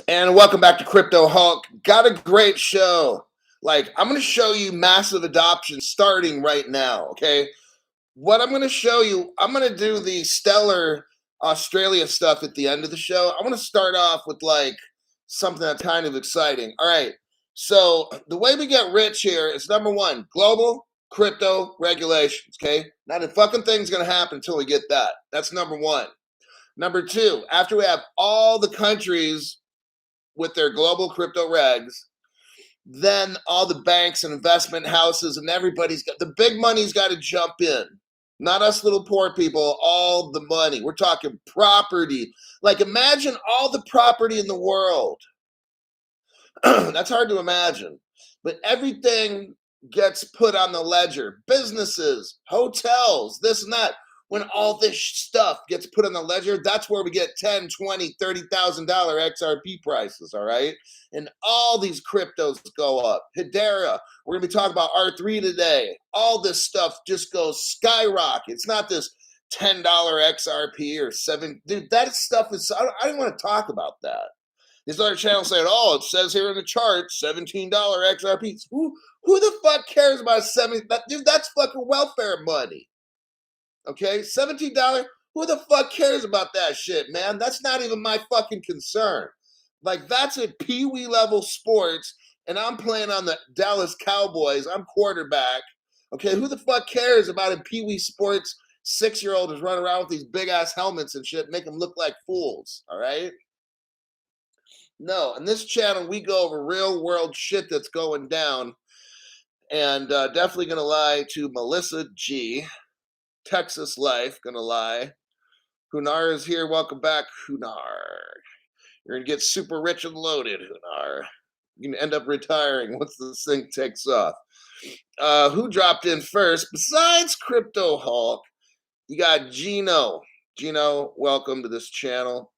And welcome back to Crypto Hulk. Got a great show. Like, I'm going to show you massive adoption starting right now. Okay. What I'm going to show you, I'm going to do the stellar Australia stuff at the end of the show. I want to start off with like something that's kind of exciting. All right. So, the way we get rich here is number one, global crypto regulations. Okay. Not a fucking thing's going to happen until we get that. That's number one. Number two, after we have all the countries with their global crypto regs, then all the banks and investment houses and everybody's got the big money's got to jump in. Not us little poor people, all the money. We're talking property. Like, imagine all the property in the world. That's hard to imagine. But everything gets put on the ledger. Businesses, hotels, this and that. When all this stuff gets put on the ledger, that's where we get 10, 20, $30,000 XRP prices, all right? And all these cryptos go up. Hedera, we're going to be talking about R3 today. All this stuff just goes skyrocket. It's not this $10 XRP or 7. Dude, that stuff is, I don't want to talk about that. These other channels saying, "Oh, it says here in the chart, $17 XRPs." Who the fuck cares about 70? Dude, that's fucking welfare money. Okay, $17. Who the fuck cares about that shit, man? That's not even my fucking concern. Like, that's at pee-wee level sports, and I'm playing on the Dallas Cowboys. I'm quarterback. Okay, who the fuck cares about a pee-wee sports 6-year-old is running around with these big ass helmets and shit, make them look like fools? All right. No, on this channel, we go over real world shit that's going down. And definitely going to lie to Melissa G. Texas Life, going to lie. Hunar is here. Welcome back, Hunar. You're going to get super rich and loaded, Hunar. You're going to end up retiring once this thing takes off. Who dropped in first? Besides Crypto Hulk, you got Gino. Gino, welcome to this channel.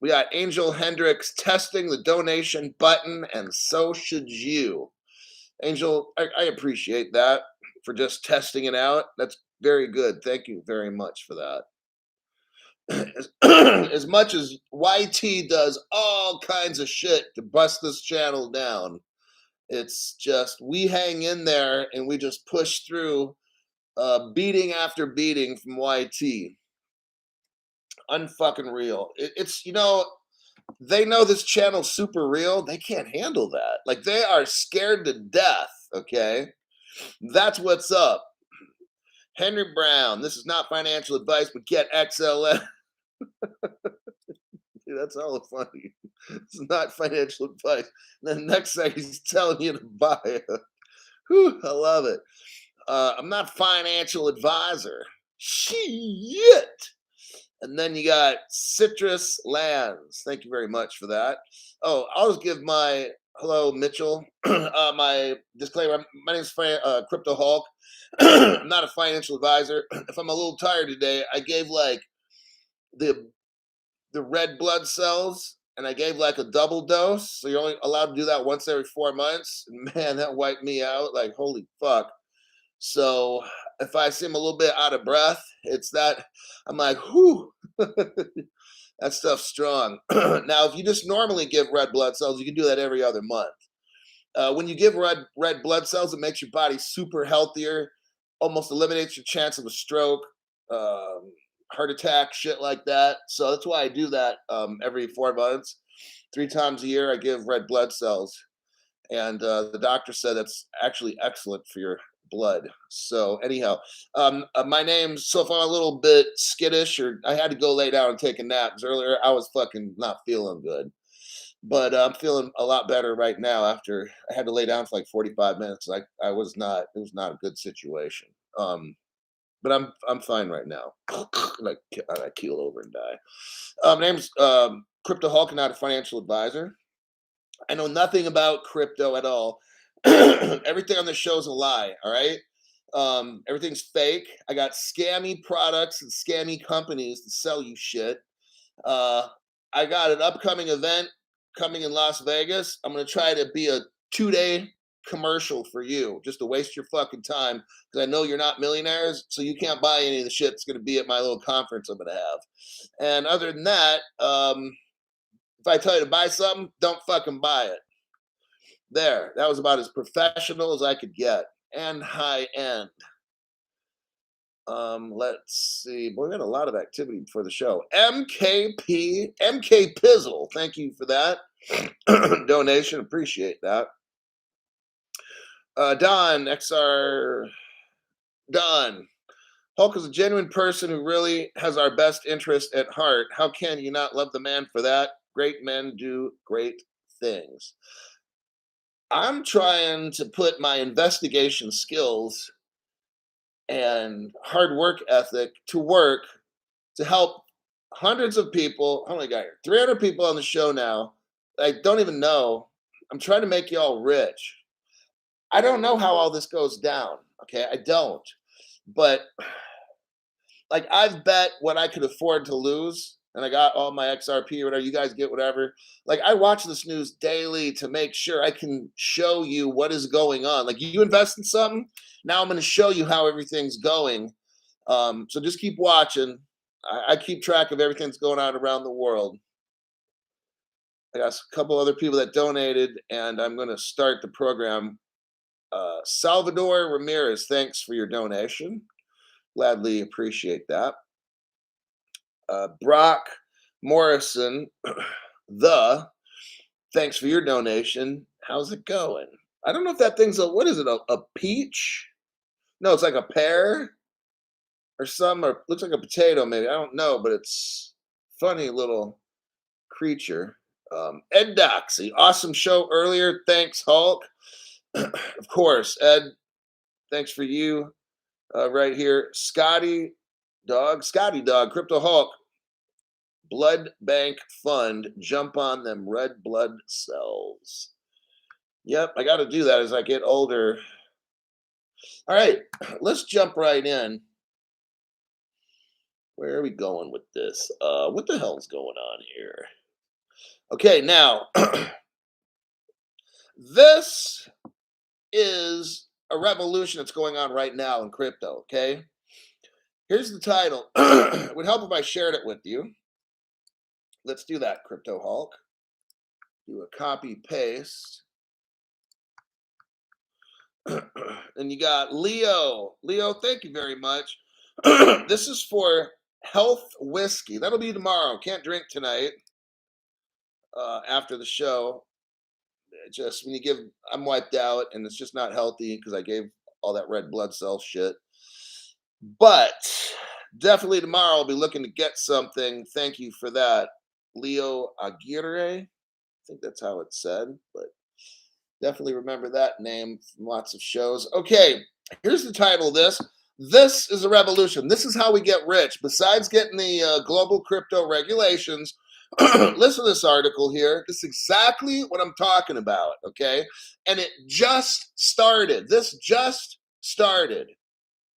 We got Angel Hendricks testing the donation button, and so should you. Angel, I appreciate that for just testing it out. That's very good. Thank you very much for that. As much as YT does all kinds of shit to bust this channel down, it's just we hang in there and we just push through beating after beating from YT. Unfucking real. It's, they know this channel's super real. They can't handle that. Like, they are scared to death. Okay, that's what's up. Henry Brown, this is not financial advice, but get XLM. Dude, that's all funny. It's not financial advice. And then next thing he's telling you to buy it. Whew, I love it. I'm not a financial advisor. Shit. And then you got Citrus Lands. Thank you very much for that. Oh, I'll just give my hello, Mitchell. My disclaimer: my name is Crypto Hulk. I'm not a financial advisor. If I'm a little tired today, I gave like the red blood cells, and I gave like a double dose. So you're only allowed to do that once every 4 months. And man, that wiped me out. Like, holy fuck. So if I seem a little bit out of breath, it's that I'm like, whew, that stuff's strong. Now, if you just normally give red blood cells, you can do that every other month. When you give red blood cells, it makes your body super healthier, almost eliminates your chance of a stroke, heart attack, shit like that. So that's why I do that every 4 months. 3 times a year, I give red blood cells. And the doctor said that's actually excellent for your blood. So anyhow, my name's, so if I'm a little bit skittish or I had to go lay down and take a nap, because earlier I was fucking not feeling good, but I'm feeling a lot better right now after I had to lay down for like 45 minutes. I was not, it was not a good situation. But I'm fine right now. Like, I keel over and die. My name's Crypto Hulk, not a financial advisor. I know nothing about crypto at all. Everything on the show is a lie. All right. Everything's fake. I got scammy products and scammy companies to sell you shit. I got an upcoming event coming in Las Vegas. I'm going to try to be a 2-day commercial for you just to waste your fucking time, because I know you're not millionaires, so you can't buy any of the shit that's going to be at my little conference I'm going to have. And other than that, If I tell you to buy something, don't fucking buy it. There, that was about as professional as I could get and high end. Let's see. Boy, we got a lot of activity before the show. MK Pizzle. Thank you for that donation. Appreciate that. Don XR. Don. Hulk is a genuine person who really has our best interest at heart. How can you not love the man for that? Great men do great things. I'm trying to put my investigation skills and hard work ethic to work to help hundreds of people. How many got here? 300 people on the show now. I don't even know. I'm trying to make you all rich. I don't know how all this goes down. Okay, I don't. But like I've bet what I could afford to lose, and I got all my XRP or whatever. You guys get whatever. Like I watch this news daily to make sure I can show you what is going on. Like you invest in something, now I'm going to show you how everything's going. So just keep watching. I keep track of everything that's going on around the world. I got a couple other people that donated, and I'm going to start the program. Salvador Ramirez, thanks for your donation. Gladly appreciate that. Brock Morrison, thanks for your donation. How's it going? I don't know if that thing's what is it, a peach? No, it's like a pear or something, or looks like a potato maybe. I don't know, but it's funny little creature. Ed Doxy, awesome show earlier. Thanks, Hulk. Of course, Ed, thanks for you right here. Scotty Dog, Crypto Hulk, Blood Bank Fund, jump on them red blood cells. Yep, I got to do that as I get older. All right, let's jump right in. Where are we going with this? What the hell's going on here? Okay, now, this is a revolution that's going on right now in crypto, okay? Here's the title. It would help if I shared it with you. Let's do that, Crypto Hulk. Do a copy paste. And you got Leo. Leo, thank you very much. This is for health whiskey. That'll be tomorrow. Can't drink tonight after the show. Just when you give, I'm wiped out, and it's just not healthy because I gave all that red blood cell shit. But definitely tomorrow I'll be looking to get something. Thank you for that, Leo Aguirre. I think that's how it's said, but definitely remember that name from lots of shows. Okay, here's the title of this. This is a revolution. This is how we get rich. Besides getting the global crypto regulations, listen to this article here. This is exactly what I'm talking about, okay? And it just started. This just started.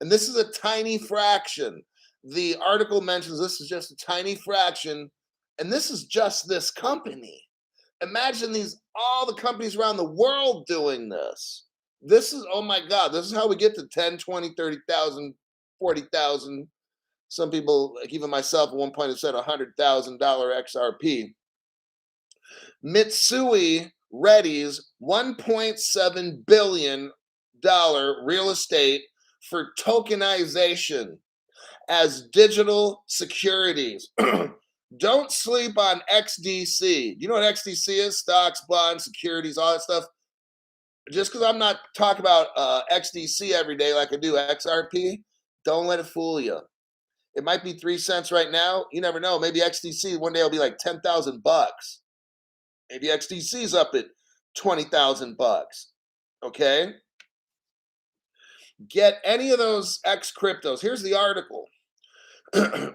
And this is a tiny fraction. The article mentions this is just a tiny fraction, and this is just this company. Imagine all the companies around the world doing this. This is, oh my God, this is how we get to 10, 20, 30,000, 40,000. Some people, like even myself at one point have said $100,000 XRP. Mitsui readies $1.7 billion real estate for tokenization as digital securities. Don't sleep on XDC. You know what XDC is? Stocks, bonds, securities, all that stuff. Just because I'm not talking about XDC every day like I do XRP, don't let it fool you. It might be 3 cents right now. You never know. Maybe XDC one day will be like 10,000 bucks. Maybe XDC is up at 20,000 bucks. Okay? Get any of those X cryptos. Here's the article.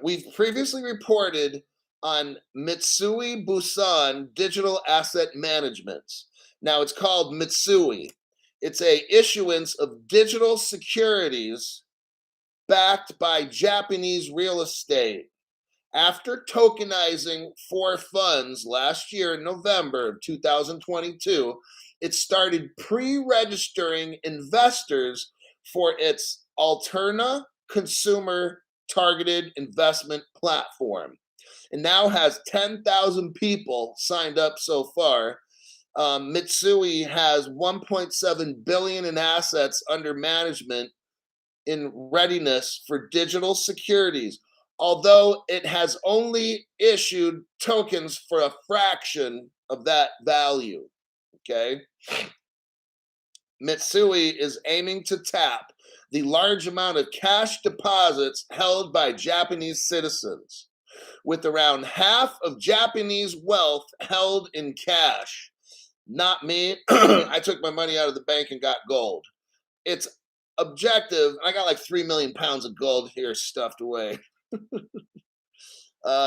We've previously reported on Mitsui Bussan Digital Asset Management. Now it's called Mitsui. It's a issuance of digital securities backed by Japanese real estate. After tokenizing 4 funds last year in November of 2022, it started pre-registering investors for its Alterna consumer targeted investment platform. and now has 10,000 people signed up so far. Mitsui has 1.7 billion in assets under management in readiness for digital securities, although it has only issued tokens for a fraction of that value. Okay. Mitsui is aiming to tap the large amount of cash deposits held by Japanese citizens, with around half of Japanese wealth held in cash. Not me. I took my money out of the bank and got gold. It's objective. I got like 3 million pounds of gold here stuffed away.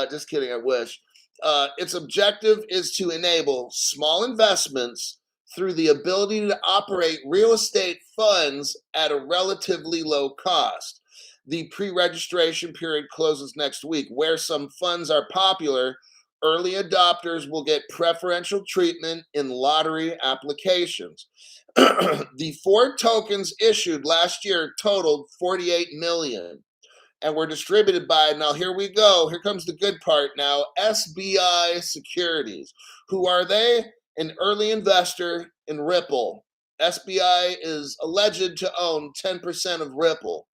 Just kidding, I wish. Its objective is to enable small investments through the ability to operate real estate funds at a relatively low cost. The pre-registration period closes next week. Where some funds are popular, early adopters will get preferential treatment in lottery applications. The 4 tokens issued last year totaled 48 million and were distributed by, now here we go, here comes the good part now, SBI Securities. Who are they? An early investor in Ripple. SBI is alleged to own 10% of Ripple.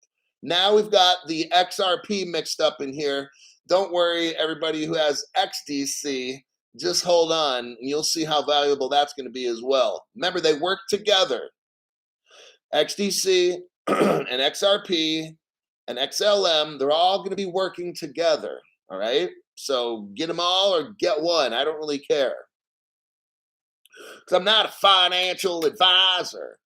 Now we've got the XRP mixed up in here. Don't worry, everybody who has XDC, just hold on, and you'll see how valuable that's going to be as well. Remember, they work together. XDC and XRP and XLM, they're all going to be working together, all right? So get them all or get one. I don't really care. Because I'm not a financial advisor.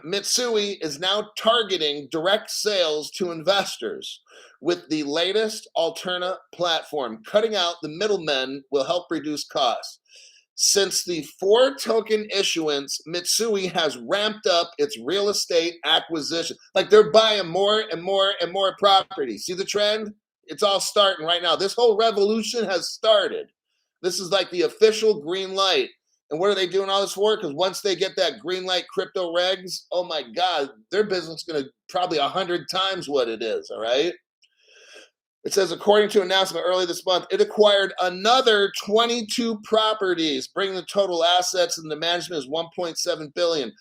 Mitsui is now targeting direct sales to investors with the latest Alterna platform. Cutting out the middlemen will help reduce costs. Since the 4 token issuance, Mitsui has ramped up its real estate acquisition. Like they're buying more and more and more property. See the trend? It's all starting right now. This whole revolution has started. This is like the official green light. And what are they doing all this for? Because once they get that green light crypto regs, oh my God, their business is going to probably 100 times what it is, all right? It says, according to an announcement early this month, it acquired another 22 properties, bringing the total assets in the management is 1.7 billion.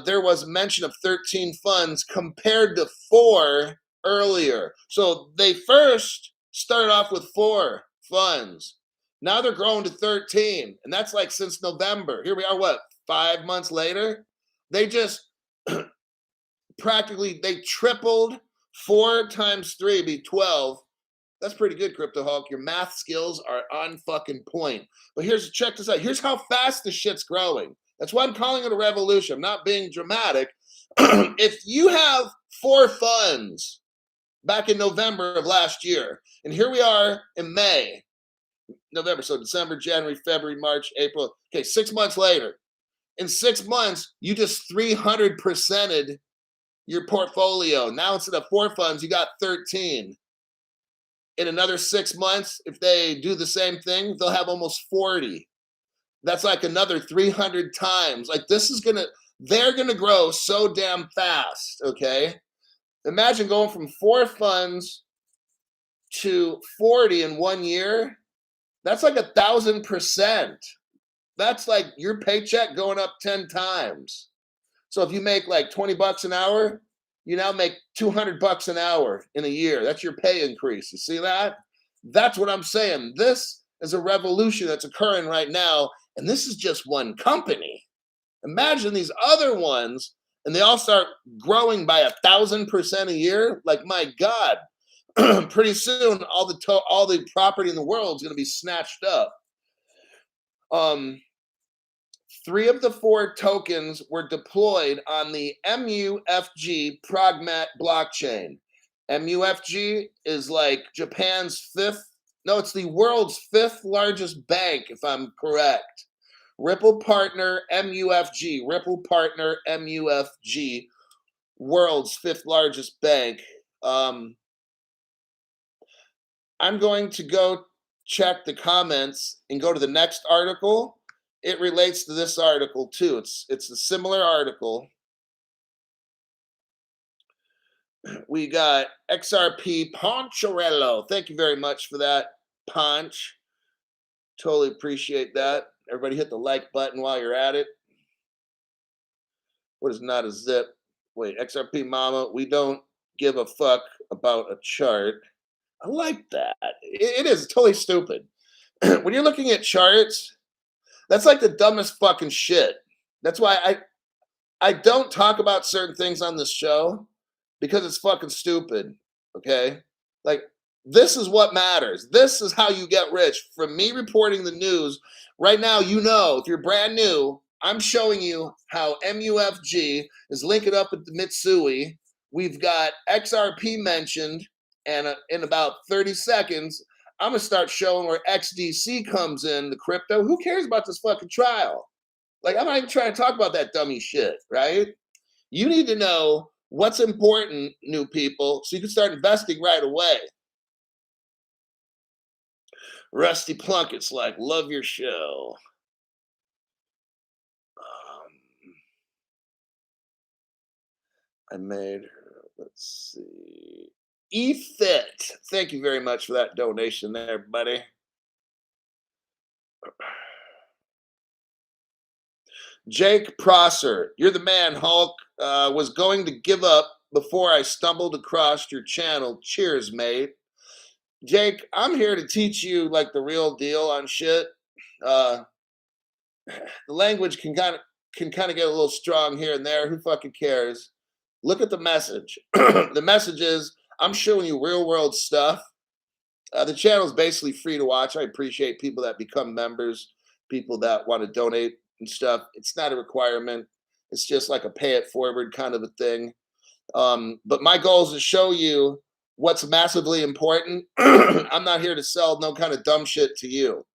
There was mention of 13 funds compared to 4 earlier. So they first started off with 4 funds. Now they're growing to 13, and that's like since November. Here we are, what, 5 months later? They just practically, they tripled. 4 times 3 be 12. That's pretty good, Crypto Hulk. Your math skills are on fucking point. But check this out. Here's how fast the shit's growing. That's why I'm calling it a revolution. I'm not being dramatic. If you have 4 funds back in November of last year, and here we are in May, November, so December, January, February, March, April. Okay, 6 months later. In 6 months, you just 300%ed your portfolio. Now instead of 4 funds, you got 13. In another 6 months, if they do the same thing, they'll have almost 40. That's like another 300 times. Like they're gonna grow so damn fast, okay? Imagine going from 4 funds to 40 in 1 year. That's like 1,000%. That's like your paycheck going up 10 times. So if you make like 20 bucks an hour, you now make 200 bucks an hour in a year. That's your pay increase. You see that? That's what I'm saying. This is a revolution that's occurring right now, and this is just one company. Imagine these other ones, and they all start growing by 1,000% a year. Like, my God, pretty soon all the property in the world is going to be snatched up. 3 of the 4 tokens were deployed on the MUFG Progmat blockchain. MUFG is like Japan's 5th, no, it's the world's 5th largest bank, if I'm correct. Ripple Partner MUFG, world's 5th largest bank. I'm going to go check the comments and go to the next article. It relates to this article too. It's a similar article. We got XRP Poncherello. Thank you very much for that, Punch. Totally appreciate that. Everybody hit the like button while you're at it. What is not a zip? Wait, XRP Mama, we don't give a fuck about a chart. I like that. It is totally stupid. When you're looking at charts, that's like the dumbest fucking shit. That's why I don't talk about certain things on this show because it's fucking stupid. Okay? Like, this is what matters. This is how you get rich. From me reporting the news, right now, you know, if you're brand new, I'm showing you how MUFG is linking up with the Mitsui. We've got XRP mentioned, and in about 30 seconds, I'm going to start showing where XDC comes in, the crypto. Who cares about this fucking trial? Like, I'm not even trying to talk about that dummy shit, right? You need to know what's important, new people, so you can start investing right away. Rusty Plunkett's like, love your show. I made her, let's see. EFIT. Thank you very much for that donation there, buddy. Jake Prosser, you're the man, Hulk. Was going to give up before I stumbled across your channel. Cheers, mate. Jake, I'm here to teach you like the real deal on shit. The language can kind of get a little strong here and there. Who fucking cares? Look at the message. The message is I'm showing you real world stuff. The channel is basically free to watch. I appreciate people that become members, people that want to donate and stuff. It's not a requirement. It's just like a pay it forward kind of a thing. But my goal is to show you what's massively important. I'm not here to sell no kind of dumb shit to you.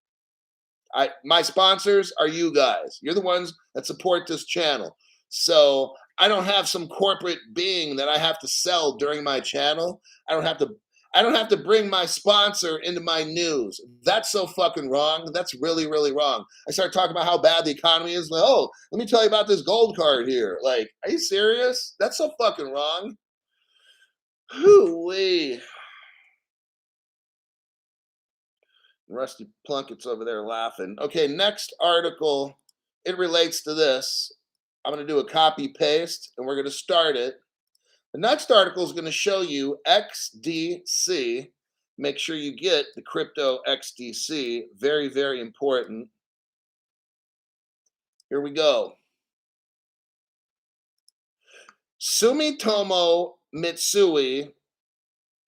My sponsors are you guys. You're the ones that support this channel. So I don't have some corporate being that I have to sell during my channel. I don't have to bring my sponsor into my news. That's so fucking wrong. That's really, really wrong. I start talking about how bad the economy is. Like, oh, let me tell you about this gold card here. Like, are you serious? That's so fucking wrong. Hoo-wee. Rusty Plunkett's over there laughing. Okay, next article. It relates to this. I'm going to do a copy paste and we're going to start it. The next article is going to show you XDC. Make sure you get the crypto XDC. Very, very important. Here we go. Sumitomo Mitsui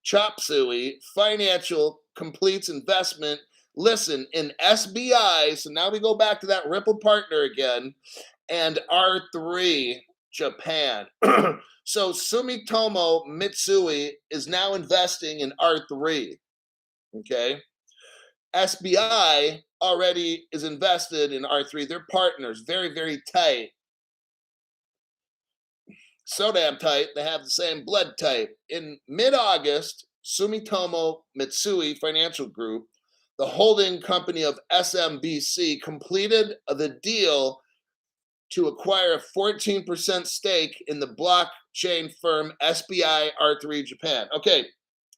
Chopsui Financial completes investment. Listen, in SBI. So now we go back to that Ripple partner again. And R3 Japan. So Sumitomo Mitsui is now investing in R3. Okay. SBI already is invested in R3. They're partners, very, very tight. So damn tight, they have the same blood type. In mid-August, Sumitomo Mitsui Financial Group, the holding company of SMBC, completed the deal to acquire a 14% stake in the blockchain firm SBI R3 Japan. Okay,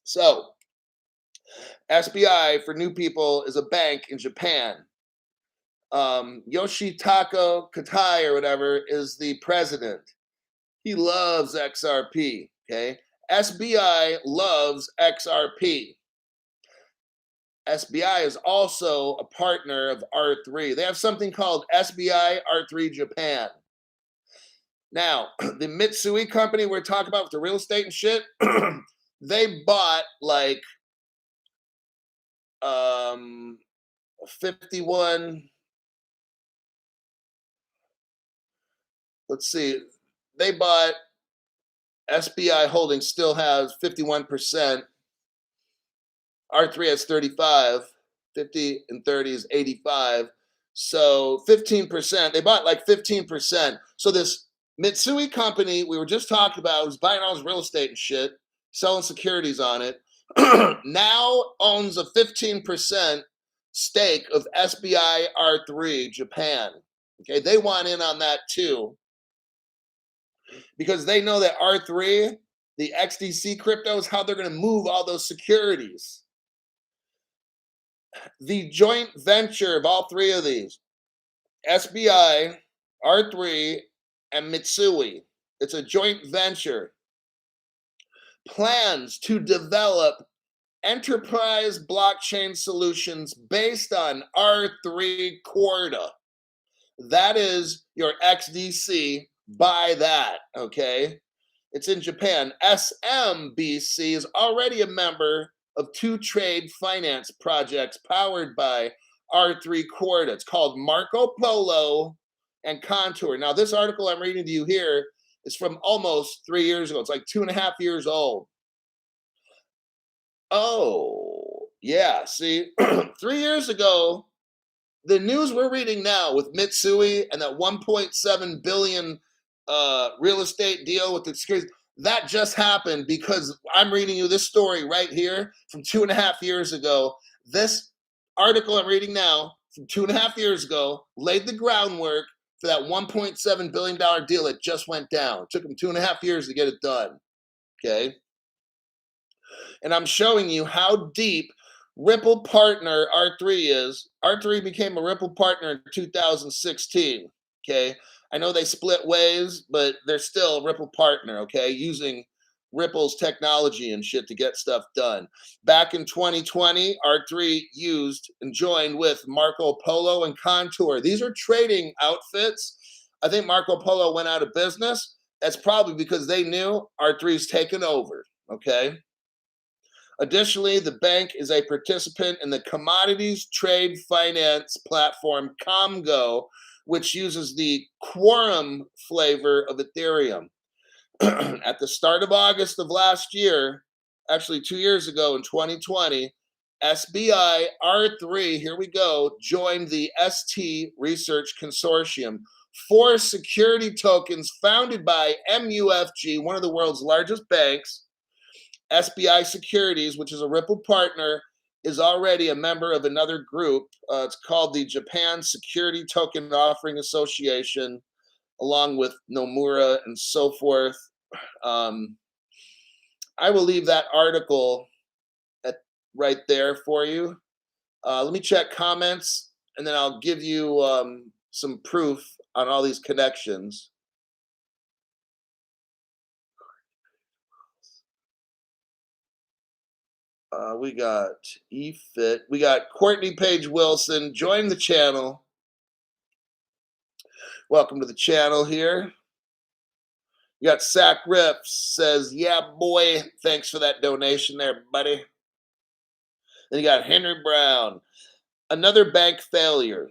so SBI, for new people, is a bank in Japan. Yoshitaka Katai or whatever is the president. He loves XRP, okay? SBI loves XRP. SBI is also a partner of R3. They have something called SBI R3 Japan. Now, the Mitsui company we're talking about with the real estate and shit, they bought like 51. Let's see. They bought SBI Holdings still has 51%. R3 has 35. 50 and 30 is 85. So 15%. They bought like 15%. So this Mitsui company we were just talking about was buying all this real estate and shit, selling securities on it, now owns a 15% stake of SBI R3 Japan. Okay, they want in on that too because they know that R3, the XDC crypto, is how they're going to move all those securities. The joint venture of all three of these, SBI, R3, and Mitsui, it's a joint venture, plans to develop enterprise blockchain solutions based on R3 Corda. That is your XDC. Buy that, okay? It's in Japan. SMBC is already a member of two trade finance projects powered by R3 Corda. It's called Marco Polo and Contour. Now, this article I'm reading to you here is from almost 3 years ago. It's like 2.5 years old. Oh, yeah. See, 3 years ago, the news we're reading now with Mitsui and that 1.7 billion real estate deal with the securities, that just happened because I'm reading you this story right here from 2.5 years ago. This article I'm reading now from 2.5 years ago laid the groundwork for that $1.7 billion deal that just went down. It took them 2.5 years to get it done. Okay. And I'm showing you how deep Ripple partner R3 is. R3 became a Ripple partner in 2016. Okay. I know they split ways, but they're still a Ripple partner, okay, using Ripple's technology and shit to get stuff done. Back in 2020, R3 used and joined with Marco Polo and Contour. These are trading outfits. I think Marco Polo went out of business. That's probably because they knew R3's taken over, okay? Additionally, the bank is a participant in the commodities trade finance platform Comgo, which uses the Quorum flavor of Ethereum. At the start of August of last year, actually 2 years ago in 2020, SBI R3, here we go, joined the ST Research Consortium for security tokens founded by MUFG, one of the world's largest banks. SBI Securities, which is a Ripple partner, is already a member of another group. It's called the Japan Security Token Offering Association, along with Nomura and so forth. I will leave that article right there for you. Let me check comments, and then I'll give you some proof on all these connections. We got EFIT. We got Courtney Page Wilson. Join the channel. Welcome to the channel here. You got Sack Rips says, yeah, boy. Thanks for that donation there, buddy. Then you got Henry Brown. Another bank failure.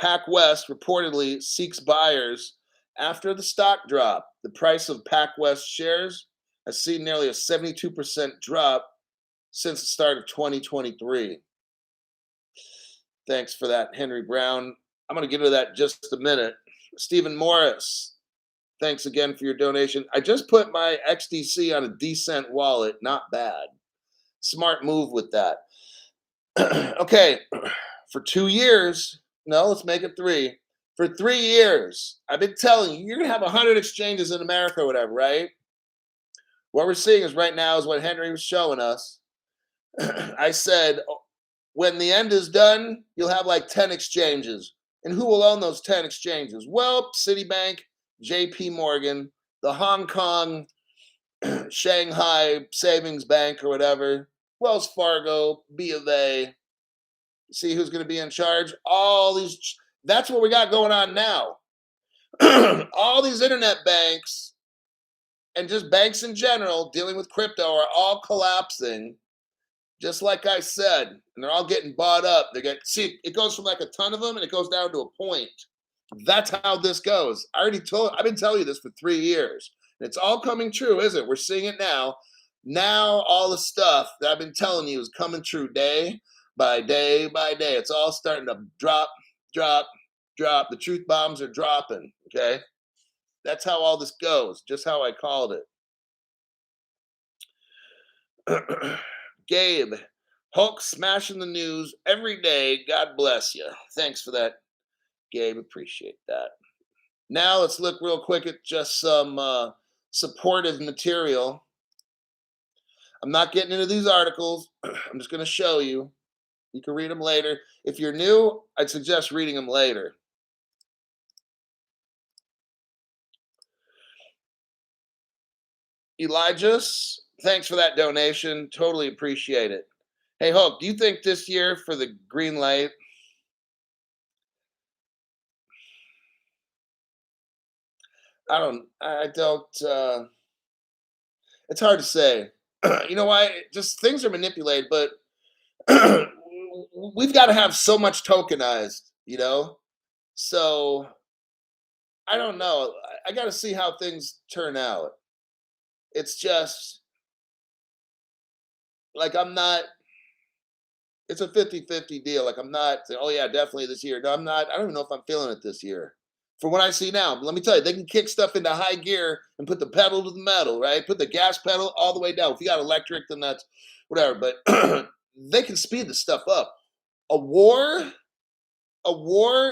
PacWest reportedly seeks buyers after the stock drop. The price of PacWest shares has seen nearly a 72% drop since the start of 2023. Thanks for that, Henry Brown. I'm going to get into that in just a minute. Stephen Morris, thanks again for your donation. I just put my XDC on a decent wallet. Not bad. Smart move with that. Okay, for 2 years, no, let's make it 3. For 3 years, I've been telling you, you're going to have 100 exchanges in America or whatever, right? What we're seeing is right now is what Henry was showing us. I said, when the end is done, you'll have like 10 exchanges. And who will own those 10 exchanges? Well, Citibank, JP Morgan, the Hong Kong, Shanghai Savings Bank or whatever, Wells Fargo, B of A. See who's going to be in charge? All these, that's what we got going on now. All these internet banks and just banks in general dealing with crypto are all collapsing. Just like I said, and they're all getting bought up. See, it goes from like a ton of them and it goes down to a point. That's how this goes. I've been telling you this for 3 years. It's all coming true, isn't it? We're seeing it now. Now all the stuff that I've been telling you is coming true day by day by day. It's all starting to drop, drop, drop. The truth bombs are dropping, okay? That's how all this goes, just how I called it. Gabe, Hulk smashing the news every day. God bless you. Thanks for that, Gabe. Appreciate that. Now let's look real quick at just some supportive material. I'm not getting into these articles. I'm just going to show you. You can read them later. If you're new, I'd suggest reading them later. Elijah's, thanks for that donation. Totally appreciate it. Hey, Hulk, do you think this year for the green light? I don't. It's hard to say. You know why? Just things are manipulated, but we've got to have so much tokenized, So I don't know. I got to see how things turn out. It's just like I'm not, it's a 50-50 deal. Like I'm not saying, oh yeah, definitely this year. No, I'm not. I don't even know if I'm feeling it this year. For what I see now, let me tell you, they can kick stuff into high gear and put the pedal to the metal, right? Put the gas pedal all the way down. If you got electric, then that's whatever. But they can speed the stuff up. A war,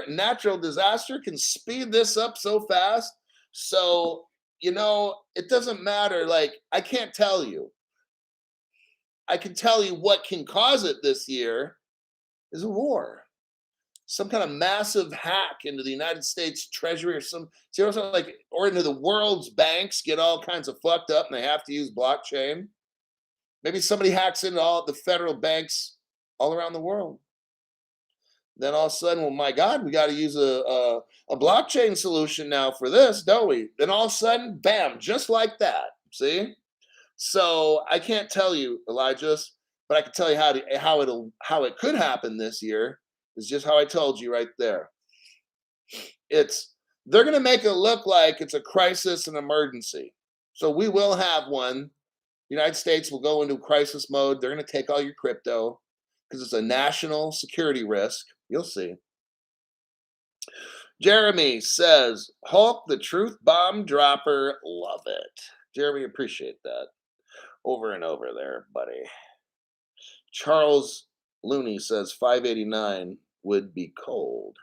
natural disaster can speed this up so fast. So, it doesn't matter. Like, I can't tell you. I can tell you what can cause it this year is a war. Some kind of massive hack into the United States Treasury or or into the world's banks, get all kinds of fucked up and they have to use blockchain. Maybe somebody hacks into all the federal banks all around the world. Then all of a sudden, well, my God, we got to use a blockchain solution now for this, don't we? Then all of a sudden, bam, just like that. See? So I can't tell you, Elijah, but I can tell you how it could happen this year. Is just how I told you right there. They're going to make it look like it's a crisis and emergency. So we will have one. The United States will go into crisis mode. They're going to take all your crypto because it's a national security risk. You'll see. Jeremy says, Hulk, the truth bomb dropper. Love it. Jeremy, appreciate that. Over and over there, buddy. Charles Looney says 589 would be cold.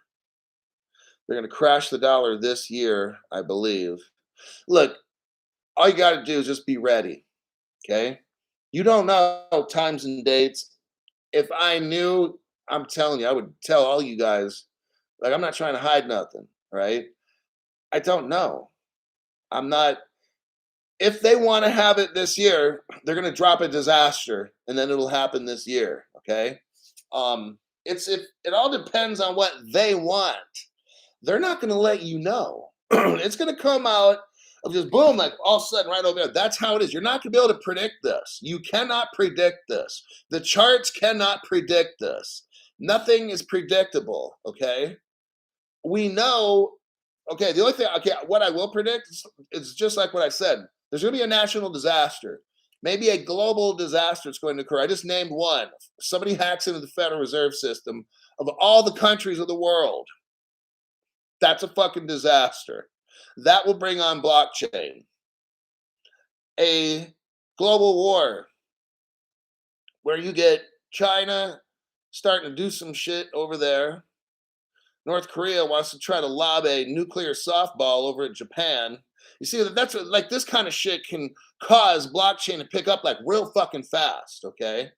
They're going to crash the dollar this year, I believe. Look, all you got to do is just be ready. Okay? You don't know times and dates. If I knew, I'm telling you, I would tell all you guys, like, I'm not trying to hide nothing, right? I don't know. I'm not. If they want to have it this year, they're going to drop a disaster and then it'll happen this year. Okay. It all depends on what they want. They're not going to let you know. It's going to come out of just boom, like all of a sudden right over there. That's how it is. You're not going to be able to predict this. You cannot predict this. The charts cannot predict this. Nothing is predictable. Okay. We know. Okay. The only thing, what I will predict is just like what I said. There's going to be a national disaster, maybe a global disaster that's going to occur. I just named one. Somebody hacks into the Federal Reserve System of all the countries of the world. That's a fucking disaster. That will bring on blockchain. A global war where you get China starting to do some shit over there. North Korea wants to try to lob a nuclear softball over at Japan. You see, that's what, like, this kind of shit can cause blockchain to pick up like real fucking fast. Okay.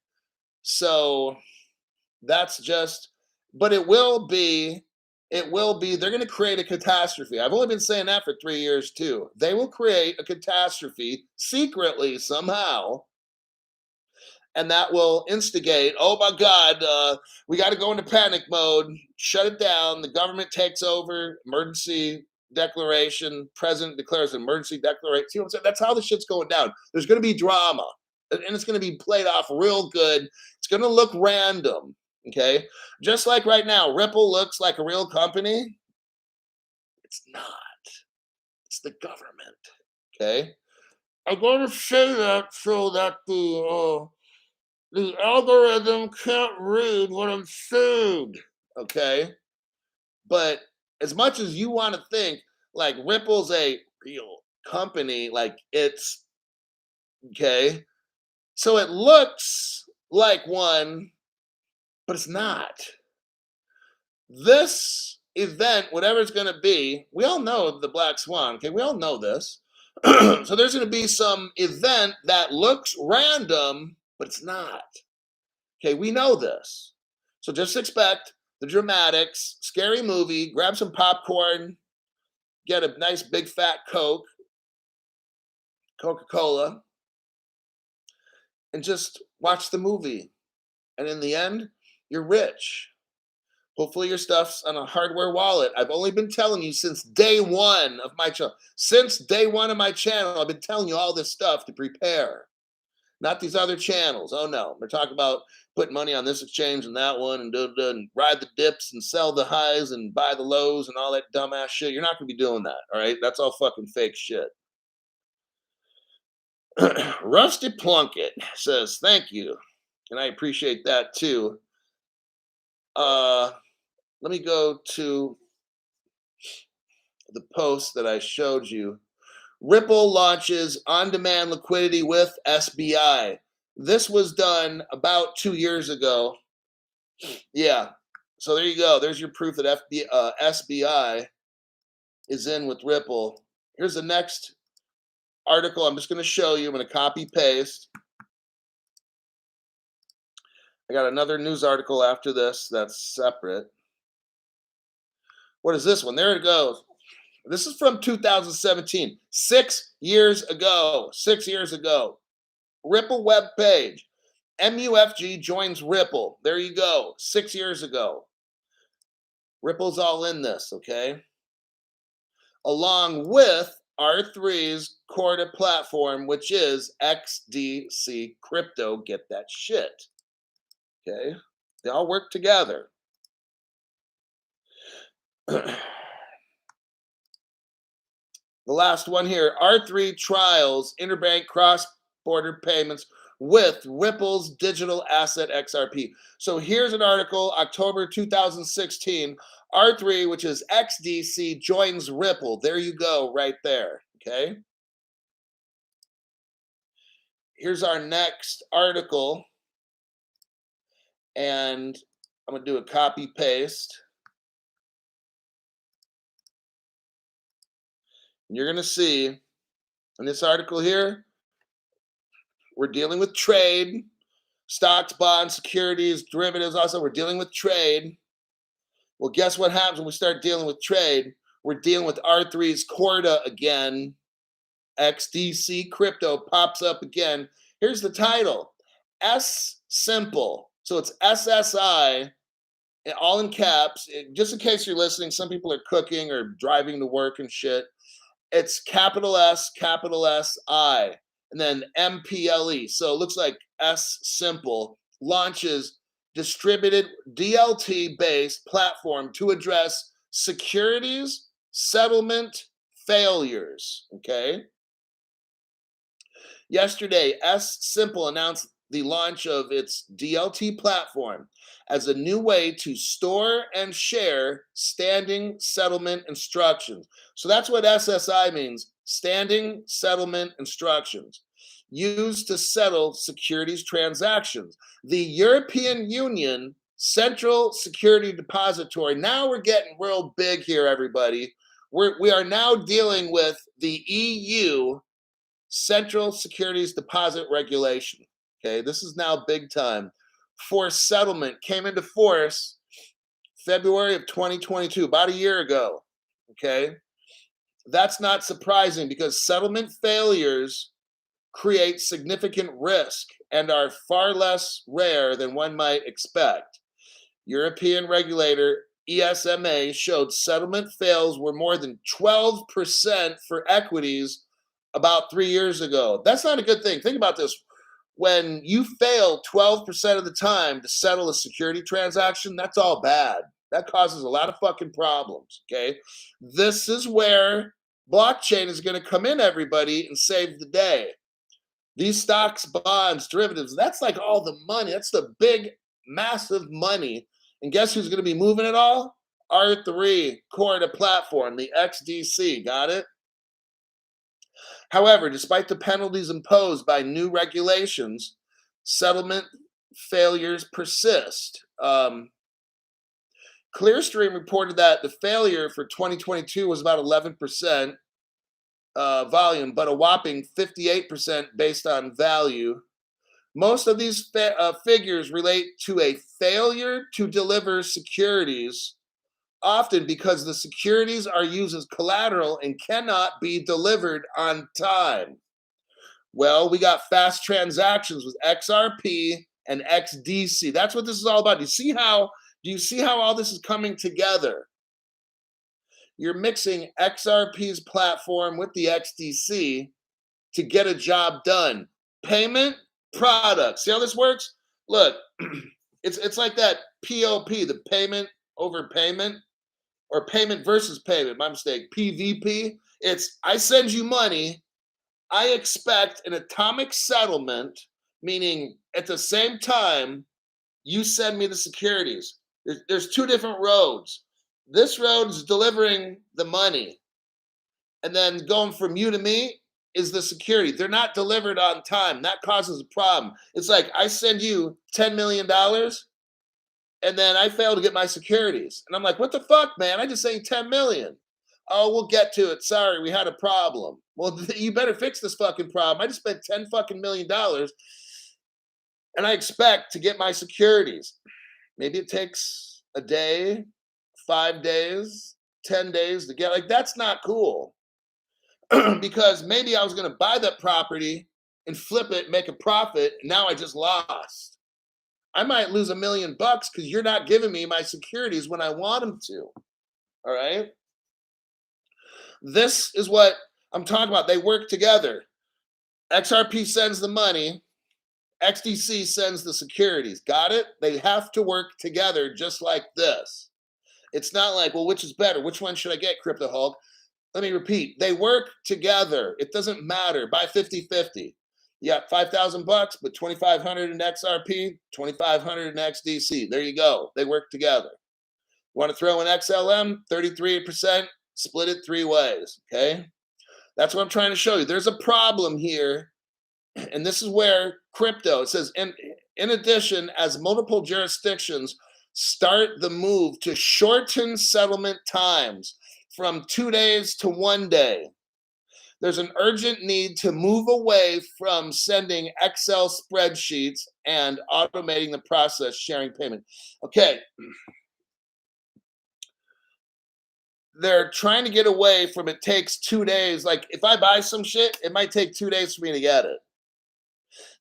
So that's just, but it will be, they're going to create a catastrophe. I've only been saying that for 3 years too. They will create a catastrophe secretly somehow. And that will instigate, oh my God, we got to go into panic mode, shut it down. The government takes over, emergency declaration, president declares an emergency declaration. See what I'm saying? That's how the shit's going down. There's going to be drama, and it's going to be played off real good. It's going to look random, okay? Just like right now, Ripple looks like a real company. It's not. It's the government, okay? I'm going to say that so that the algorithm can't read what I'm saying, okay? But as much as you want to think like Ripple's a real company, like it's okay. So it looks like one, but it's not. This event, whatever it's going to be, we all know the Black Swan, okay? We all know this. So there's going to be some event that looks random, but it's not. Okay, we know this. So just expect the dramatics, scary movie, grab some popcorn, get a nice big fat Coca-Cola, and just watch the movie. And in the end, you're rich. Hopefully your stuff's on a hardware wallet. I've only been telling you since day one of my channel. Since day one of my channel, I've been telling you all this stuff to prepare. Not these other channels. Oh no, we're talking about putting money on this exchange and that one and ride the dips and sell the highs and buy the lows and all that dumbass shit. You're not going to be doing that, all right? That's all fucking fake shit. Rusty Plunkett says, thank you. And I appreciate that too. Let me go to the post that I showed you. Ripple launches on-demand liquidity with SBI. This was done about 2 years ago. Yeah. So there you go. There's your proof that SBI is in with Ripple. Here's the next article I'm just going to show you. I'm going to copy paste. I got another news article after this that's separate. What is this one? There it goes. This is from 2017, 6 years ago. 6 years ago. Ripple web page. MUFG joins Ripple. There you go. 6 years ago. Ripple's all in this, okay? Along with R3's Corda platform, which is XDC Crypto. Get that shit. Okay? They all work together. The last one here, R3 trials interbank cross-border payments with Ripple's digital asset XRP. So here's an article, October 2016, R3, which is XDC, joins Ripple. There you go, right there, okay? Here's our next article, and I'm going to do a copy-paste. You're going to see in this article here, we're dealing with trade, stocks, bonds, securities, derivatives. Also, we're dealing with trade. Well, guess what happens when we start dealing with trade? We're dealing with R3's Corda again. XDC Crypto pops up again. Here's the title. S Simple. So it's SSI, all in caps. Just in case you're listening, some people are cooking or driving to work and shit. It's capital S, I, and then MPLE. So it looks like S Simple launches distributed DLT-based platform to address securities settlement failures. Okay. Yesterday, S Simple announced the launch of its DLT platform as a new way to store and share standing settlement instructions. So that's what SSI means, standing settlement instructions, used to settle securities transactions. The European Union Central Security Depository, now we're getting real big here, everybody. We are now dealing with the EU Central Securities Deposit Regulation. Okay, this is now big time. Forced settlement came into force February of 2022, about a year ago. Okay, that's not surprising because settlement failures create significant risk and are far less rare than one might expect. European regulator ESMA showed settlement fails were more than 12% for equities about 3 years ago. That's not a good thing. Think about this. When you fail 12% of the time to settle a security transaction, that's all bad. That causes a lot of fucking problems, okay? This is where blockchain is going to come in, everybody, and save the day. These stocks, bonds, derivatives, that's like all the money. That's the big, massive money. And guess who's going to be moving it all? R3, Corda platform, the XDC. Got it? However, despite the penalties imposed by new regulations, settlement failures persist. Clearstream reported that the failure for 2022 was about 11% volume, but a whopping 58% based on value. Most of these figures relate to a failure to deliver securities, often because the securities are used as collateral and cannot be delivered on time. Well, we got fast transactions with XRP and XDC. That's what this is all about. Do you see how all this is coming together? You're mixing XRP's platform with the XDC to get a job done. Payment, product. See how this works? Look, it's like that POP, the payment over payment, or payment versus payment. My mistake. PVP. It's I send you money. I expect an atomic settlement, meaning at the same time you send me the securities. There's two different roads. This road is delivering the money, and then going from you to me is the security. They're not delivered on time. That causes a problem. It's like I send you $10 million and then I fail to get my securities. And I'm like, what the fuck, man? I just sent you 10 million. Oh, we'll get to it. Sorry, we had a problem. Well, you better fix this fucking problem. I just spent 10 fucking $million and I expect to get my securities. Maybe it takes a day, 5 days, 10 days to get. Like, that's not cool. Because maybe I was going to buy that property and flip it, make a profit. And now I just lost. I might lose $1 million because you're not giving me my securities when I want them to. All right. This is what I'm talking about. They work together. XRP sends the money. XDC sends the securities. Got it? They have to work together just like this. It's not like, well, which is better? Which one should I get, Crypto Hulk? Let me repeat. They work together. It doesn't matter. Buy 50-50. You got $5,000, but 2,500 in XRP, 2,500 in XDC. There you go. They work together. Want to throw in XLM? 33%. Split it 3 ways. Okay. That's what I'm trying to show you. There's a problem here. And this is where crypto, it says, in addition, as multiple jurisdictions start the move to shorten settlement times from 2 days to 1 day, there's an urgent need to move away from sending Excel spreadsheets and automating the process, sharing payment. Okay. They're trying to get away from it takes 2 days. Like if I buy some shit, it might take 2 days for me to get it.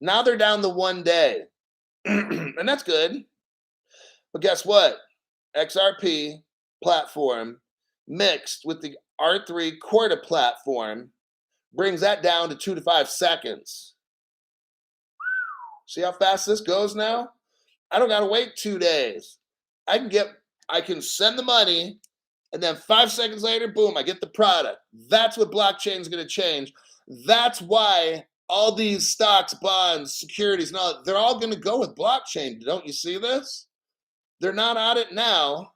Now they're down to 1 day. And that's good. But guess what? XRP platform mixed with the R3 Corda platform brings that down to 2 to 5 seconds. See how fast this goes now? I don't got to wait 2 days. I can send the money, and then 5 seconds later, boom, I get the product. That's what blockchain is going to change. That's why all these stocks, bonds, securities, and all, they're all going to go with blockchain. Don't you see this? They're not on it now.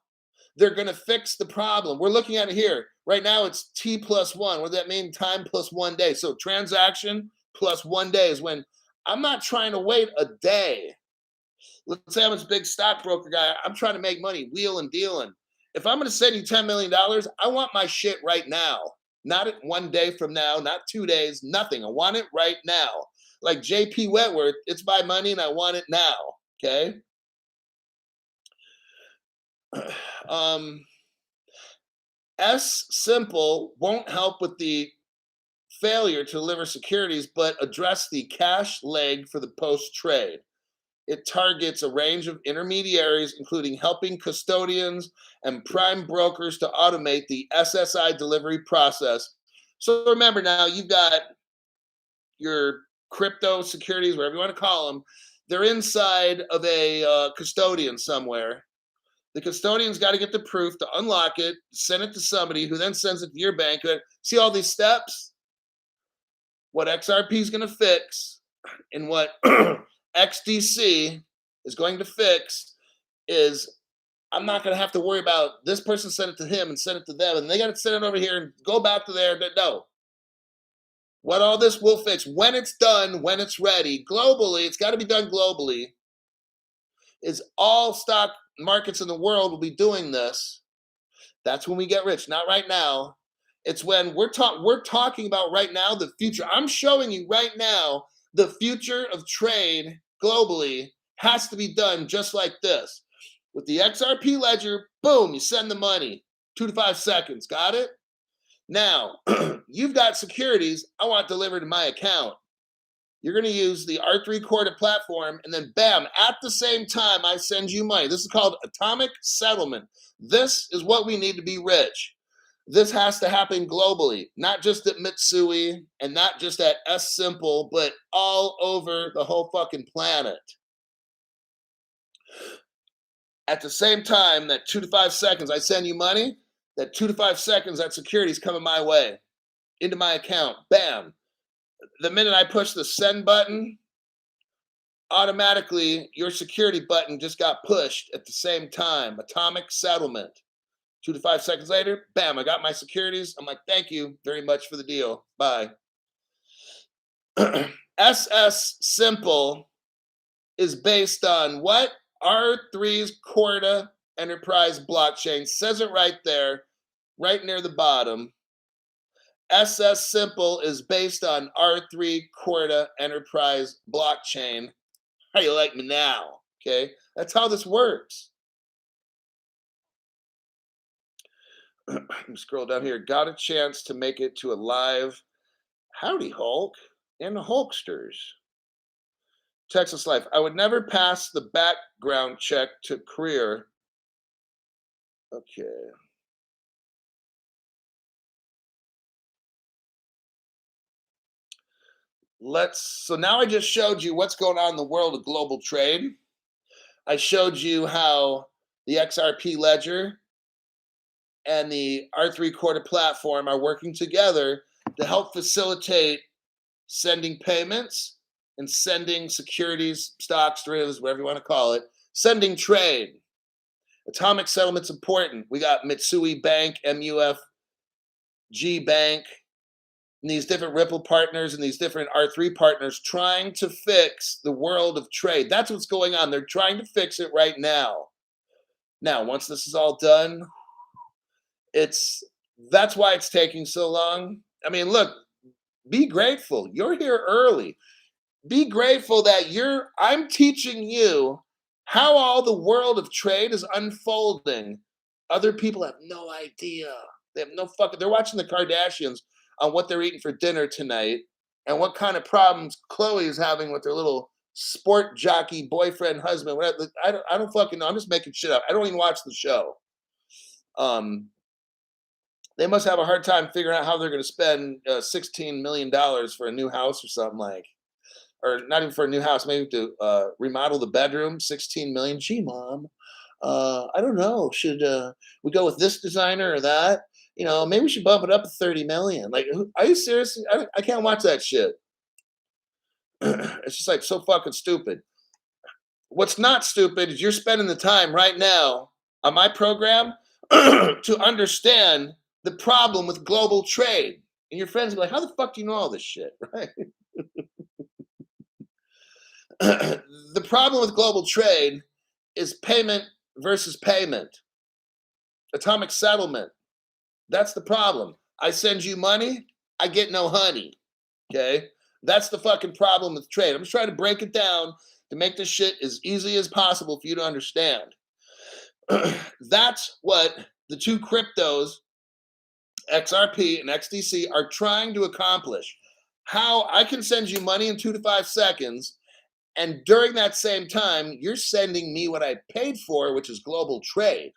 They're going to fix the problem. We're looking at it here. Right now, it's T plus 1. What does that mean? Time plus 1 day. So transaction plus 1 day is when I'm not trying to wait a day. Let's say I'm a big stockbroker guy. I'm trying to make money, wheeling and dealing. If I'm going to send you $10 million, I want my shit right now. Not at 1 day from now, not 2 days, nothing. I want it right now. Like JP Wentworth, it's my money and I want it now. Okay? Simple won't help with the failure to deliver securities, but address the cash leg for the post-trade. It targets a range of intermediaries, including helping custodians and prime brokers to automate the SSI delivery process. So remember now, you've got your crypto securities, whatever you want to call them. They're inside of a custodian somewhere. The custodian's got to get the proof to unlock it, send it to somebody who then sends it to your bank. See all these steps? What XRP is going to fix and what XDC is going to fix is I'm not going to have to worry about this person sent it to him and sent it to them, and they got to send it over here and go back to there. No. What all this will fix when it's done, when it's ready, globally, it's got to be done globally, is all stock markets in the world will be doing this. That's when we get rich, not right now. It's when we're talking about right now the future. I'm showing you right now the future of trade globally has to be done just like this. With the XRP ledger, boom, you send the money. 2 to 5 seconds. Got it? Now, you've got securities I want delivered to my account. You're going to use the R3 Corda platform, and then bam, at the same time, I send you money. This is called atomic settlement. This is what we need to be rich. This has to happen globally, not just at Mitsui and not just at S Simple, but all over the whole fucking planet. At the same time, that 2 to 5 seconds I send you money, that 2 to 5 seconds that security's coming my way, into my account, bam. The minute I push the send button, automatically your security button just got pushed at the same time. Atomic settlement. 2 to 5 seconds later, bam, I got my securities. I'm like, thank you very much for the deal. Bye. SS Simple is based on what? R3's Corda Enterprise blockchain. Says it right there, right near the bottom. SS Simple is based on R3 Corda Enterprise blockchain. How you like me now? Okay, that's how this works. Scroll down here. Got a chance to make it to a live Howdy Hulk and the Hulksters. Texas Life. I would never pass the background check to career. Okay. So now I just showed you what's going on in the world of global trade. I showed you how the XRP ledger and the R3 Corda platform are working together to help facilitate sending payments and sending securities, stocks, derivatives, whatever you want to call it, sending trade. Atomic settlement's important. We got Mitsui Bank, MUFG Bank, and these different Ripple partners and these different R3 partners trying to fix the world of trade. That's what's going on. They're trying to fix it right now. Now, once this is all done, that's why it's taking so long. I mean, look, be grateful. You're here early. Be grateful that I'm teaching you how all the world of trade is unfolding. Other people have no idea. They have no they're watching the Kardashians on what they're eating for dinner tonight and what kind of problems Chloe is having with her little sport jockey boyfriend, husband. Whatever. I don't fucking know. I'm just making shit up. I don't even watch the show. They must have a hard time figuring out how they're going to spend $16 million for a new house or something like, or not even for a new house, maybe to remodel the bedroom. 16 million. Gee, mom, I don't know. Should we go with this designer or that? You know, maybe we should bump it up to 30 million. Like, are you serious? I can't watch that shit. It's just like so fucking stupid. What's not stupid is you're spending the time right now on my program to understand the problem with global trade. And your friends be like, how the fuck do you know all this shit, right? The problem with global trade is payment versus payment. Atomic settlement. That's the problem. I send you money, I get no honey. Okay? That's the fucking problem with trade. I'm just trying to break it down to make this shit as easy as possible for you to understand. That's what the two cryptos, XRP and XDC, are trying to accomplish. How I can send you money in 2 to 5 seconds, and during that same time, you're sending me what I paid for, which is global trade.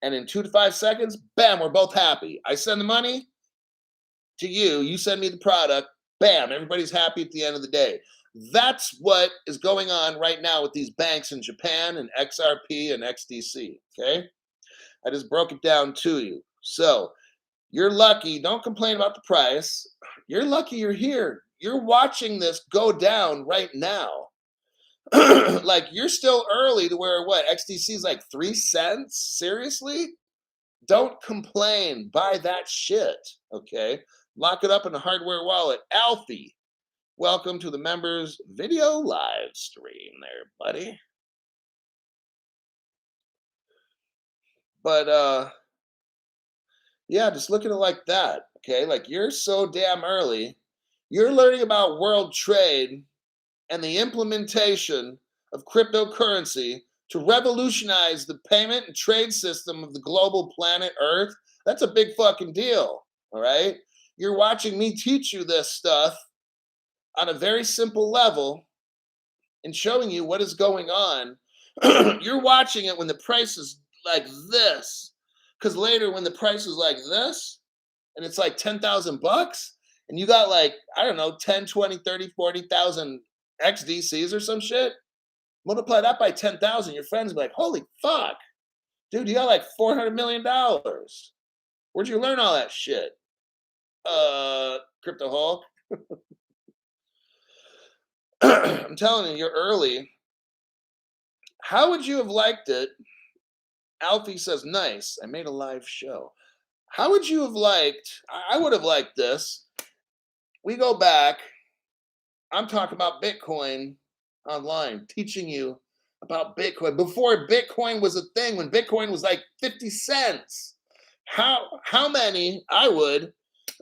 And in 2 to 5 seconds, bam, we're both happy. I send the money to you, you send me the product, bam, everybody's happy at the end of the day. That's what is going on right now with these banks in Japan and XRP and XDC, okay? I just broke it down to you. So you're lucky. Don't complain about the price. You're lucky you're here. You're watching this go down right now. Like, you're still early to where what? XDC is like 3 cents? Seriously? Don't complain. Buy that shit, okay? Lock it up in a hardware wallet. Alfie, welcome to the members video live stream there, buddy. But yeah, just look at it like that, okay? Like, you're so damn early. You're learning about world trade and the implementation of cryptocurrency to revolutionize the payment and trade system of the global planet Earth, that's a big fucking deal. All right. You're watching me teach you this stuff on a very simple level and showing you what is going on. You're watching it when the price is like this. Because later, when the price is like this, and it's like 10,000 bucks, and you got like, I don't know, 10, 20, 30, 40,000 XDCs or some shit, multiply that by 10,000, your friends be like, holy fuck, dude, you got like $400 million. Where'd you learn all that shit? Crypto Hulk. I'm telling you, you're early. How would you have liked it? Alfie says, nice. I made a live show. How would you have liked? I would have liked this. We go back. I'm talking about Bitcoin online, teaching you about Bitcoin before Bitcoin was a thing, when Bitcoin was like 50 cents. How many I would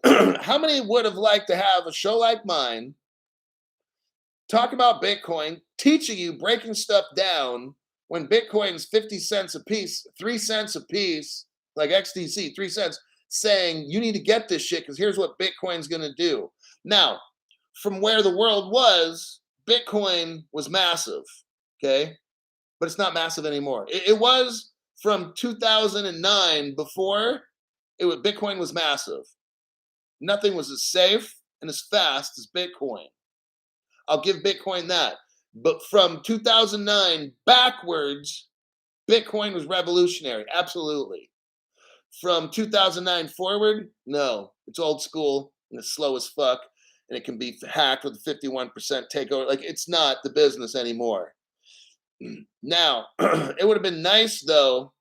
how many would have liked to have a show like mine, talk about Bitcoin, teaching you, breaking stuff down when Bitcoin's 50 cents a piece, 3 cents a piece, like XDC, 3 cents, saying you need to get this shit because here's what Bitcoin's going to do. Now, from where the world was, Bitcoin was massive, okay? But it's not massive anymore. It was from 2009 before, Bitcoin was massive. Nothing was as safe and as fast as Bitcoin. I'll give Bitcoin that. But from 2009 backwards, Bitcoin was revolutionary. Absolutely. From 2009 forward, no. It's old school and it's slow as fuck. And it can be hacked with a 51% takeover. Like, it's not the business anymore. Now, it would have been nice, though,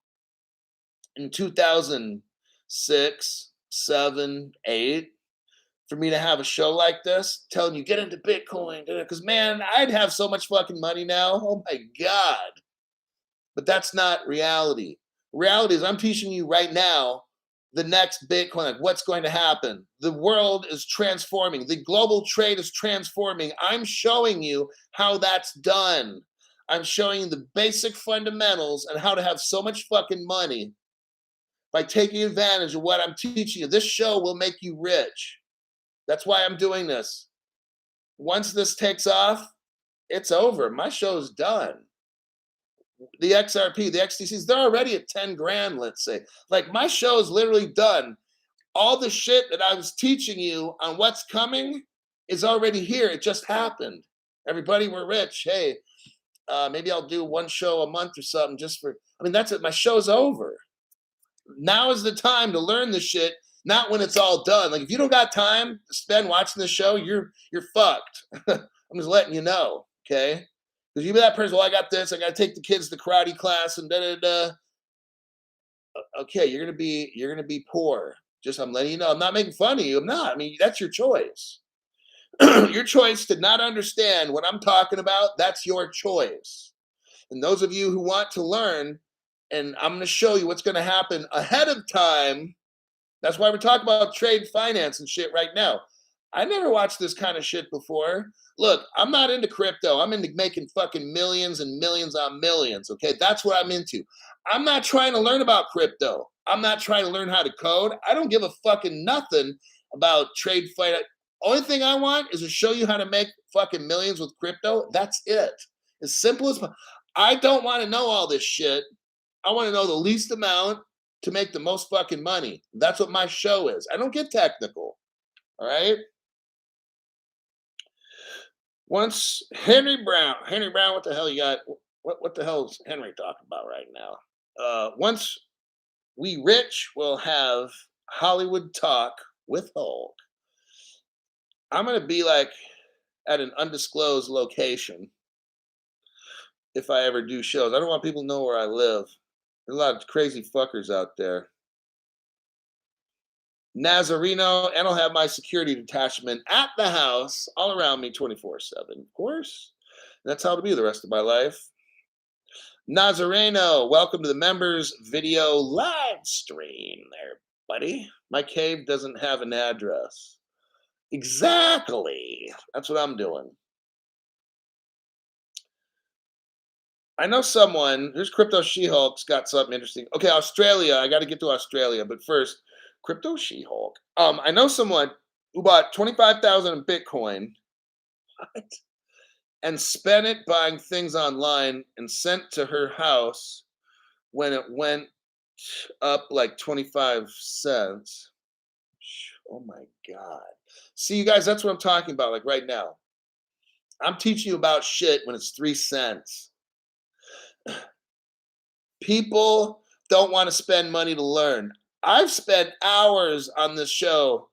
in 2006, 7, 8, for me to have a show like this, telling you get into Bitcoin, because man, I'd have so much fucking money now. Oh my God. But that's not reality. Reality is I'm teaching you right now the next Bitcoin, like what's going to happen. The world is transforming. The global trade is transforming. I'm showing you how that's done. I'm showing you the basic fundamentals and how to have so much fucking money by taking advantage of what I'm teaching you. This show will make you rich. That's why I'm doing this. Once this takes off, it's over. My show's done. The XRP, the XTCs, they're already at 10 grand, let's say. Like, my show is literally done. All the shit that I was teaching you on what's coming is already here. It just happened. Everybody, we're rich. Hey, maybe I'll do one show a month or something just for, that's it. My show's over. Now is the time to learn this shit, not when it's all done. Like, if you don't got time to spend watching the show, you're fucked. I'm just letting you know, okay? Because you be that person, well, I got this, I got to take the kids to karate class and da-da-da. Okay, you're gonna be poor. Just, I'm letting you know. I'm not making fun of you. I'm not. That's your choice. Your choice to not understand what I'm talking about, that's your choice. And those of you who want to learn, and I'm going to show you what's going to happen ahead of time. That's why we're talking about trade finance and shit right now. I never watched this kind of shit before. Look, I'm not into crypto. I'm into making fucking millions and millions on millions, okay? That's what I'm into. I'm not trying to learn about crypto. I'm not trying to learn how to code. I don't give a fucking nothing about trade finance. Only thing I want is to show you how to make fucking millions with crypto. That's it. As simple as I don't want to know all this shit. I want to know the least amount to make the most fucking money. That's what my show is. I don't get technical. All right. Once Henry Brown, what the hell you got? What the hell is Henry talking about right now? Once we rich, we'll have Hollywood talk with Hulk. I'm gonna be like at an undisclosed location if I ever do shows. I don't want people to know where I live. There's a lot of crazy fuckers out there. Nazareno, and I'll have my security detachment at the house all around me 24/7. Of course, that's how it'll be the rest of my life. Nazareno, welcome to the members video live stream there, buddy. My cave doesn't have an address. Exactly. That's what I'm doing. I know someone. Here's Crypto She-Hulk's got something interesting. Okay, Australia. I got to get to Australia, but first, Crypto She-Hulk. I know someone who bought 25,000 in Bitcoin and spent it buying things online and sent to her house when it went up like 25 cents. Oh my God. See, you guys, that's what I'm talking about. Like right now, I'm teaching you about shit when it's 3 cents. People don't want to spend money to learn. I've spent hours on this show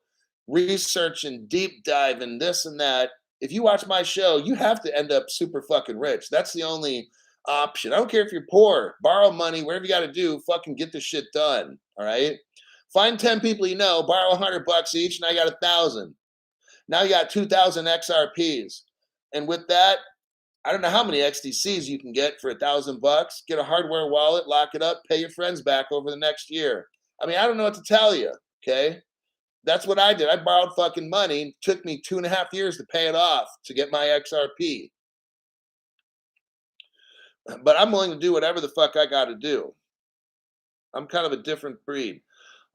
researching, deep diving this and that. If you watch my show, you have to end up super fucking rich. That's the only option. I don't care if you're poor, borrow money, whatever you got to do, fucking get this shit done. All right. Find 10 people you know, borrow $100 each, and I got 1,000. Now you got 2,000 XRPs. And with that, I don't know how many XDCs you can get for $1,000. Get a hardware wallet, lock it up, pay your friends back over the next year. I mean, I don't know what to tell you. Okay. That's what I did. I borrowed fucking money. It took me 2.5 years to pay it off to get my XRP. But I'm willing to do whatever the fuck I got to do. I'm kind of a different breed.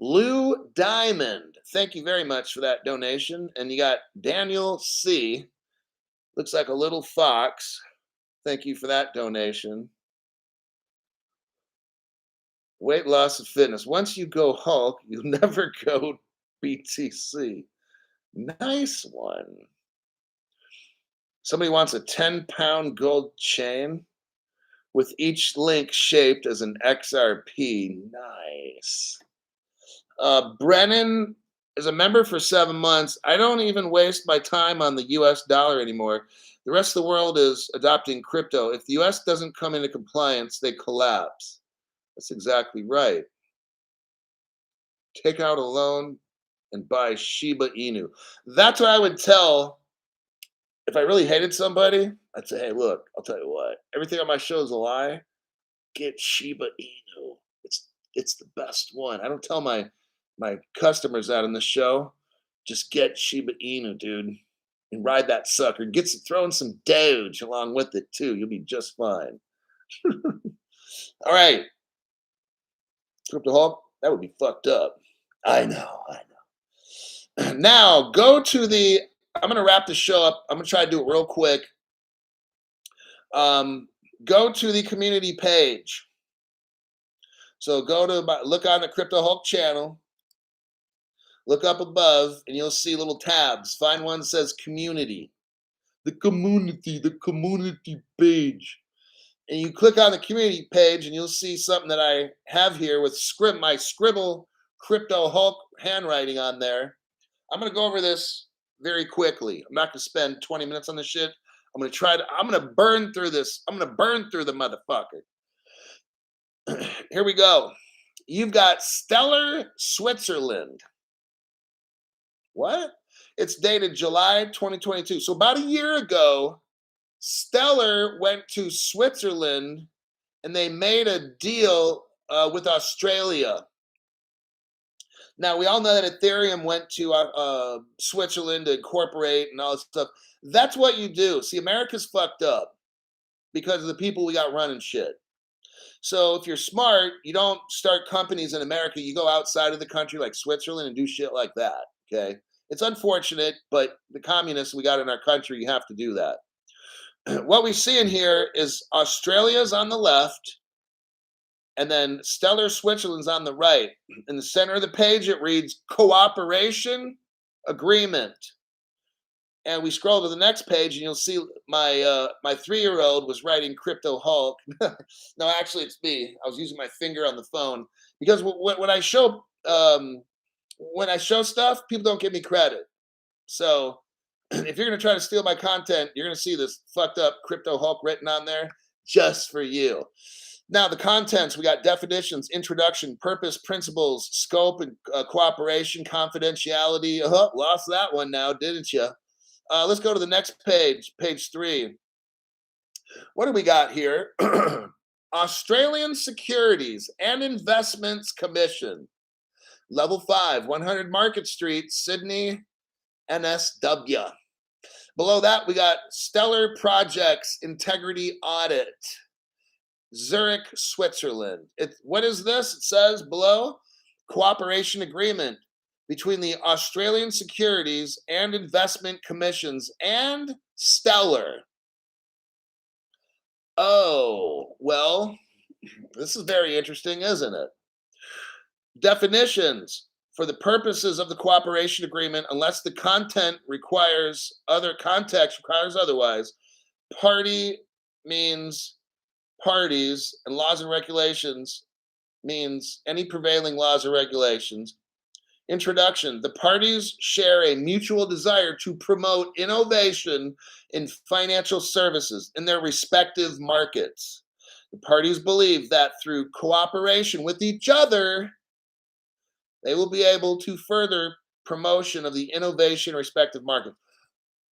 Lou Diamond, thank you very much for that donation. And you got Daniel C. Looks like a little fox. Thank you for that donation. Weight loss and fitness. Once you go Hulk, you'll never go BTC. Nice one. Somebody wants a 10-pound gold chain with each link shaped as an XRP. Nice. Brennan is a member for 7 months. I don't even waste my time on the US dollar anymore. The rest of the world is adopting crypto. If the US doesn't come into compliance, they collapse. That's exactly right. Take out a loan and buy Shiba Inu. That's what I would tell if I really hated somebody. I'd say, hey, look, I'll tell you what. Everything on my show is a lie. Get Shiba Inu. It's the best one. I don't tell my customers that on the show. Just get Shiba Inu, dude, and ride that sucker. Throw in some Doge along with it too. You'll be just fine. All right, Crypto Hulk. That would be fucked up. I know. Now go to the. I'm gonna wrap the show up. I'm gonna try to do it real quick. Go to the community page. So look on the Crypto Hulk channel. Look up above, and you'll see little tabs. Find one that says community. The community page. And you click on the community page, and you'll see something that I have here with my scribble Crypto Hulk handwriting on there. I'm going to go over this very quickly. I'm not going to spend 20 minutes on this shit. I'm going to burn through this. I'm going to burn through the motherfucker. Here we go. You've got Stellar, Switzerland. What? It's dated July 2022. So about a year ago, Stellar went to Switzerland and they made a deal with Australia. Now, we all know that Ethereum went to Switzerland to incorporate and all this stuff. That's what you do. See, America's fucked up because of the people we got running shit. So if you're smart, you don't start companies in America. You go outside of the country like Switzerland and do shit like that, okay? It's unfortunate, but the communists we got in our country, you have to do that. What we see in here is Australia's on the left, and then Stellar Switzerland's on the right. In the center of the page, it reads Cooperation Agreement. And we scroll to the next page, and you'll see my 3-year-old was writing Crypto Hulk. No, actually, it's me. I was using my finger on the phone because when I show stuff, people don't give me credit. So if you're going to try to steal my content, you're going to see this fucked up Crypto Hulk written on there just for you. Now, the contents, we got definitions, introduction, purpose, principles, scope, and cooperation, confidentiality. Lost that one now, didn't you? Let's go to the next page, page 3. What do we got here? Australian Securities and Investments Commission. Level 5, 100 Market Street, Sydney, NSW. Below that, we got Stellar Projects Integrity Audit. Zurich, Switzerland. What is this? It says below cooperation agreement between the Australian Securities and Investment Commissions and Stellar. Oh, well, this is very interesting, isn't it? Definitions. For the purposes of the cooperation agreement, unless the context requires otherwise, party means parties, and laws and regulations means any prevailing laws or regulations. Introduction. The parties share a mutual desire to promote innovation in financial services in their respective markets. The parties believe that through cooperation with each other, they will be able to further promotion of the innovation in respective markets.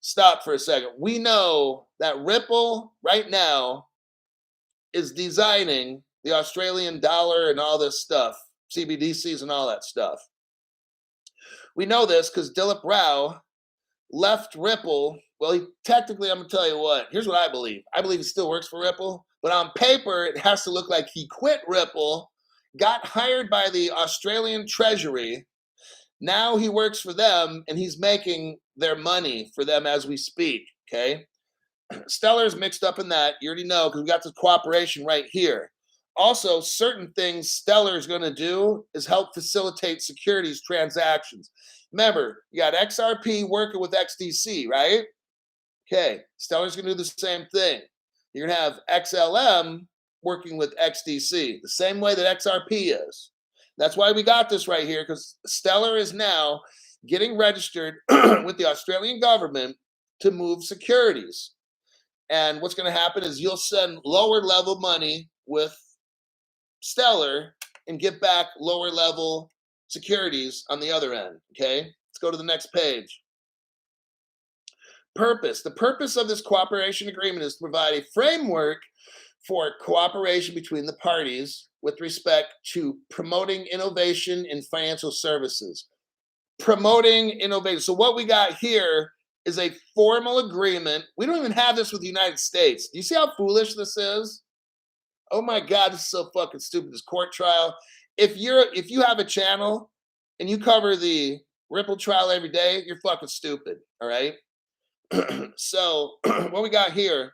Stop for a second. We know that Ripple right now is designing the Australian dollar and all this stuff, CBDCs and all that stuff. We know this because Dilip Rao left Ripple. Well, technically, I'm going to tell you what. Here's what I believe. I believe he still works for Ripple, but on paper, it has to look like he quit Ripple, got hired by the Australian Treasury. Now he works for them, and he's making their money for them as we speak, okay? Stellar's mixed up in that. You already know because we got the cooperation right here. Also, certain things Stellar is going to do is help facilitate securities transactions. Remember, you got XRP working with XDC, right? Okay, Stellar's going to do the same thing. You're going to have XLM working with XDC, the same way that XRP is. That's why we got this right here, because Stellar is now getting registered with the Australian government to move securities. And what's going to happen is you'll send lower level money with Stellar and get back lower level securities on the other end. Okay, let's go to the next page. Purpose. The purpose of this cooperation agreement is to provide a framework for cooperation between the parties with respect to promoting innovation in financial services. Promoting innovation. So what we got here is a formal agreement. We don't even have this with the United States. Do you see how foolish this is? Oh my God, this is so fucking stupid, this court trial. If you have a channel and you cover the Ripple trial every day, you're fucking stupid, all right? So what we got here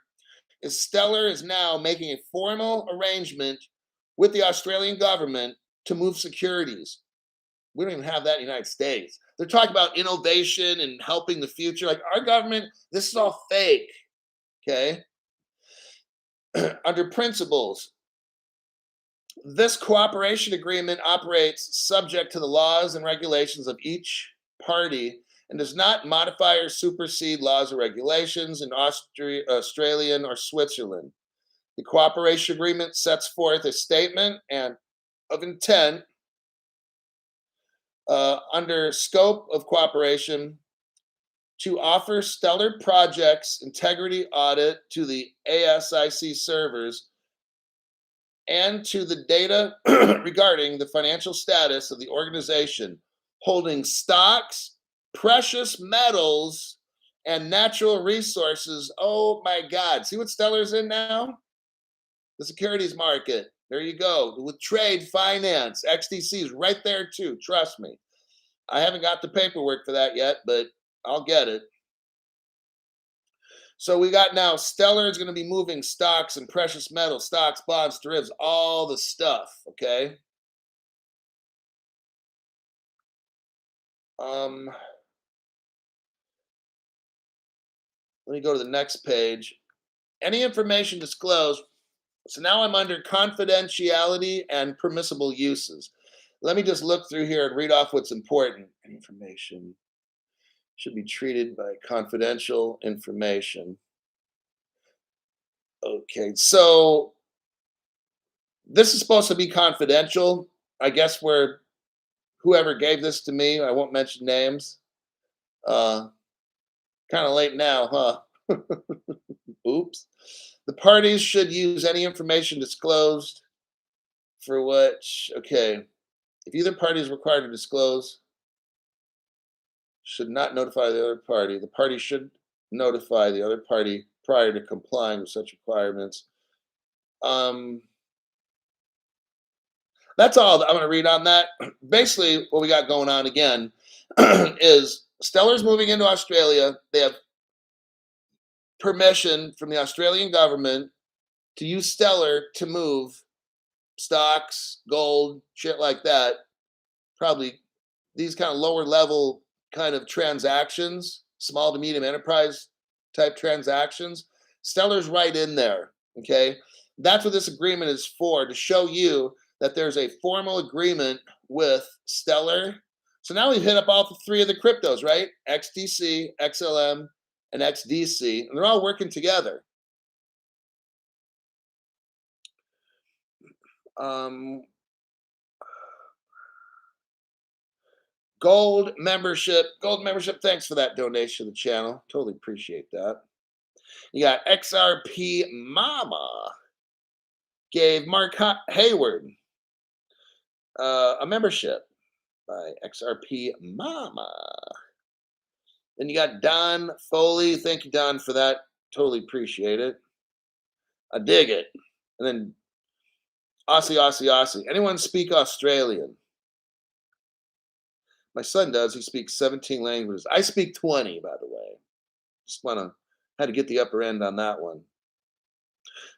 is Stellar is now making a formal arrangement with the Australian government to move securities. We don't even have that in the United States. They're talking about innovation and helping the future. Like our government, this is all fake. Okay. Under principles, this cooperation agreement operates subject to the laws and regulations of each party and does not modify or supersede laws or regulations in Australian or Switzerland. The cooperation agreement sets forth a statement of intent under scope of cooperation to offer Stellar Projects integrity audit to the ASIC servers and to the data regarding the financial status of the organization holding stocks, precious metals, and natural resources. Oh my God. See what Stellar's in now? The securities market. There you go. With trade finance, XDC is right there too. Trust me. I haven't got the paperwork for that yet, but I'll get it. So we got now Stellar is going to be moving stocks and precious metals, stocks, bonds, derivatives, all the stuff. Okay. Let me go to the next page. Any information disclosed. So now I'm under confidentiality and permissible uses. Let me just look through here and read off what's important. Information should be treated by confidential information. Okay, so this is supposed to be confidential. I guess where whoever gave this to me, I won't mention names. Kind of late now, huh? Oops. The parties should use any information disclosed for which, okay, if either party is required to disclose, should not notify the other party. The party should notify the other party prior to complying with such requirements. That's all I'm going to read on that. Basically, what we got going on again is Stellar's moving into Australia. They have permission from the Australian government to use Stellar to move stocks, gold, shit like that. Probably these kind of lower level kind of transactions, small to medium enterprise type transactions. Stellar's right in there. Okay. That's what this agreement is for, to show you that there's a formal agreement with Stellar. So now we've hit up all three of the cryptos, right? XDC, XLM, and XDC, and they're all working together. Um, Gold membership. Gold membership. Thanks for that donation to the channel. Totally appreciate that. You got XRP Mama gave Mark Hayward a membership by XRP Mama. Then you got Don Foley. Thank you, Don, for that. Totally appreciate it. I dig it. And then Aussie. Anyone speak Australian? My son does. He speaks 17 languages. I speak 20, by the way. Just had to get the upper end on that one.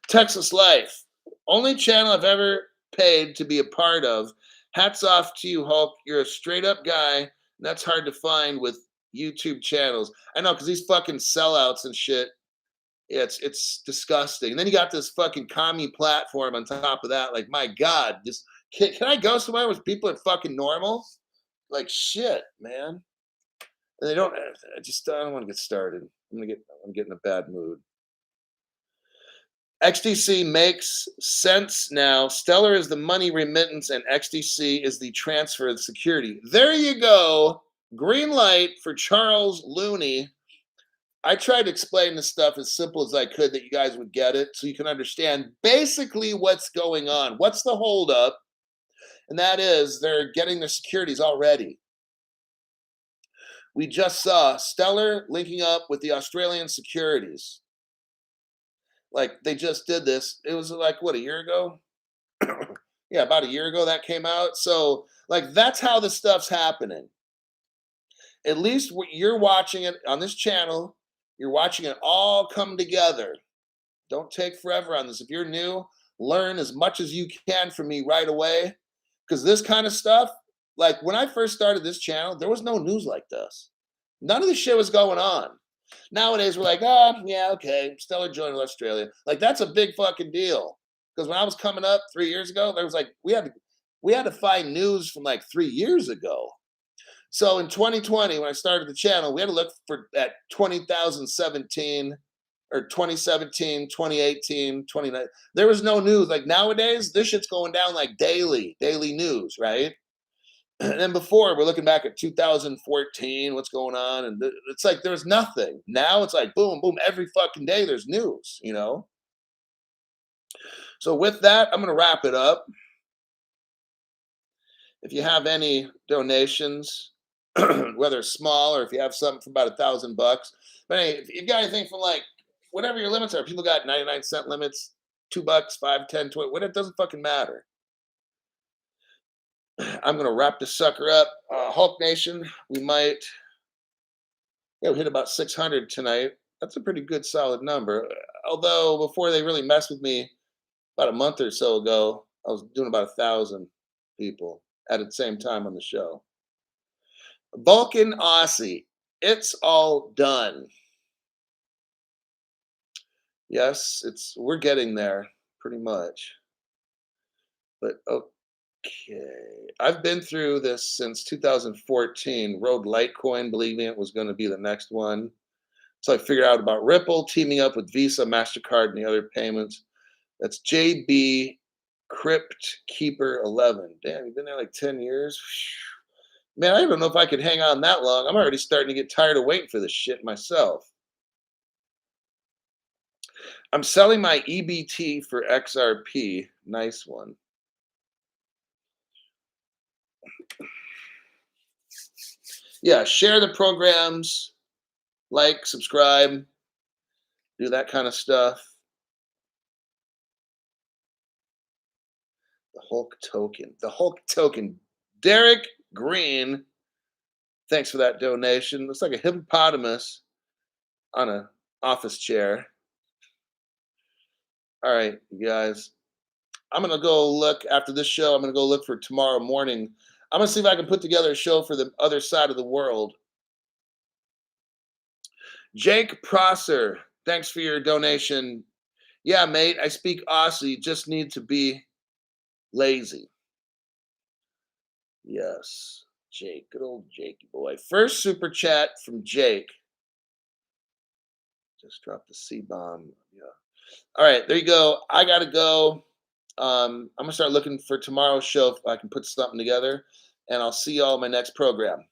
Texas Life. Only channel I've ever paid to be a part of. Hats off to you, Hulk. You're a straight up guy. And that's hard to find with YouTube channels. I know, because these fucking sellouts and shit. Yeah, it's disgusting. And then you got this fucking commie platform on top of that. Like, my God, can I go somewhere where people are fucking normal? Like, shit, man. And they don't. I don't want to get started. I'm getting a bad mood. XDC makes sense now. Stellar is the money remittance, and XDC is the transfer of security. There you go. Green light for Charles Looney. I tried to explain this stuff as simple as I could that you guys would get it, so you can understand basically what's going on. What's the holdup? And that is they're getting their securities already. We just saw Stellar linking up with the Australian securities. Like, they just did this. It was like, what, a year ago? Yeah, about a year ago that came out. So, like, that's how this stuff's happening. At least you're watching it on this channel. You're watching it all come together. Don't take forever on this. If you're new, learn as much as you can from me right away. Because this kind of stuff, like when I first started this channel, there was no news like this. None of this shit was going on. Nowadays, we're like, oh, yeah, okay, Stellar joined Australia. Like, that's a big fucking deal. Because when I was coming up 3 years ago, there was like, we had to find news from like 3 years ago. So in 2020, when I started the channel, we had to look for at 2017 or 2017, 2018, 29. There was no news. Like nowadays, this shit's going down like daily news, right? And then before, we're looking back at 2014, what's going on, and it's like there's nothing. Now it's like boom, boom, every fucking day there's news, you know? So with that, I'm going to wrap it up. If you have any donations, whether small or if you have something for about $1,000, but hey, if you've got anything from like whatever your limits are, people got 99-cent limits, $2, 5, 10, 20, what, it doesn't fucking matter. I'm gonna wrap this sucker up. Hulk Nation, we hit about 600 tonight. That's a pretty good solid number. Although before they really messed with me about a month or so ago, I was doing about 1,000 people at the same time on the show. Vulcan Aussie, it's all done. Yes, we're getting there pretty much. But okay, I've been through this since 2014. Rode Litecoin, believing it was going to be the next one. So I figured out about Ripple teaming up with Visa, MasterCard, and the other payments. That's JB Crypt Keeper 11. Damn, you've been there like 10 years. Man, I don't know if I could hang on that long. I'm already starting to get tired of waiting for this shit myself. I'm selling my EBT for XRP. Nice one. Yeah, share the programs, like, subscribe, do that kind of stuff. The Hulk token. The Hulk token. Derek Green, thanks for that donation. Looks like a hippopotamus on a office chair. All right, you guys. I'm gonna go look after this show. I'm gonna go look for tomorrow morning. I'm gonna see if I can put together a show for the other side of the world. Jake Prosser, thanks for your donation. Yeah, mate, I speak Aussie. Just need to be lazy. Yes, Jake, good old Jakey boy. First super chat from Jake. Just dropped the C bomb. Yeah. All right, there you go. I gotta go. I'm gonna start looking for tomorrow's show if I can put something together, and I'll see y'all in my next program.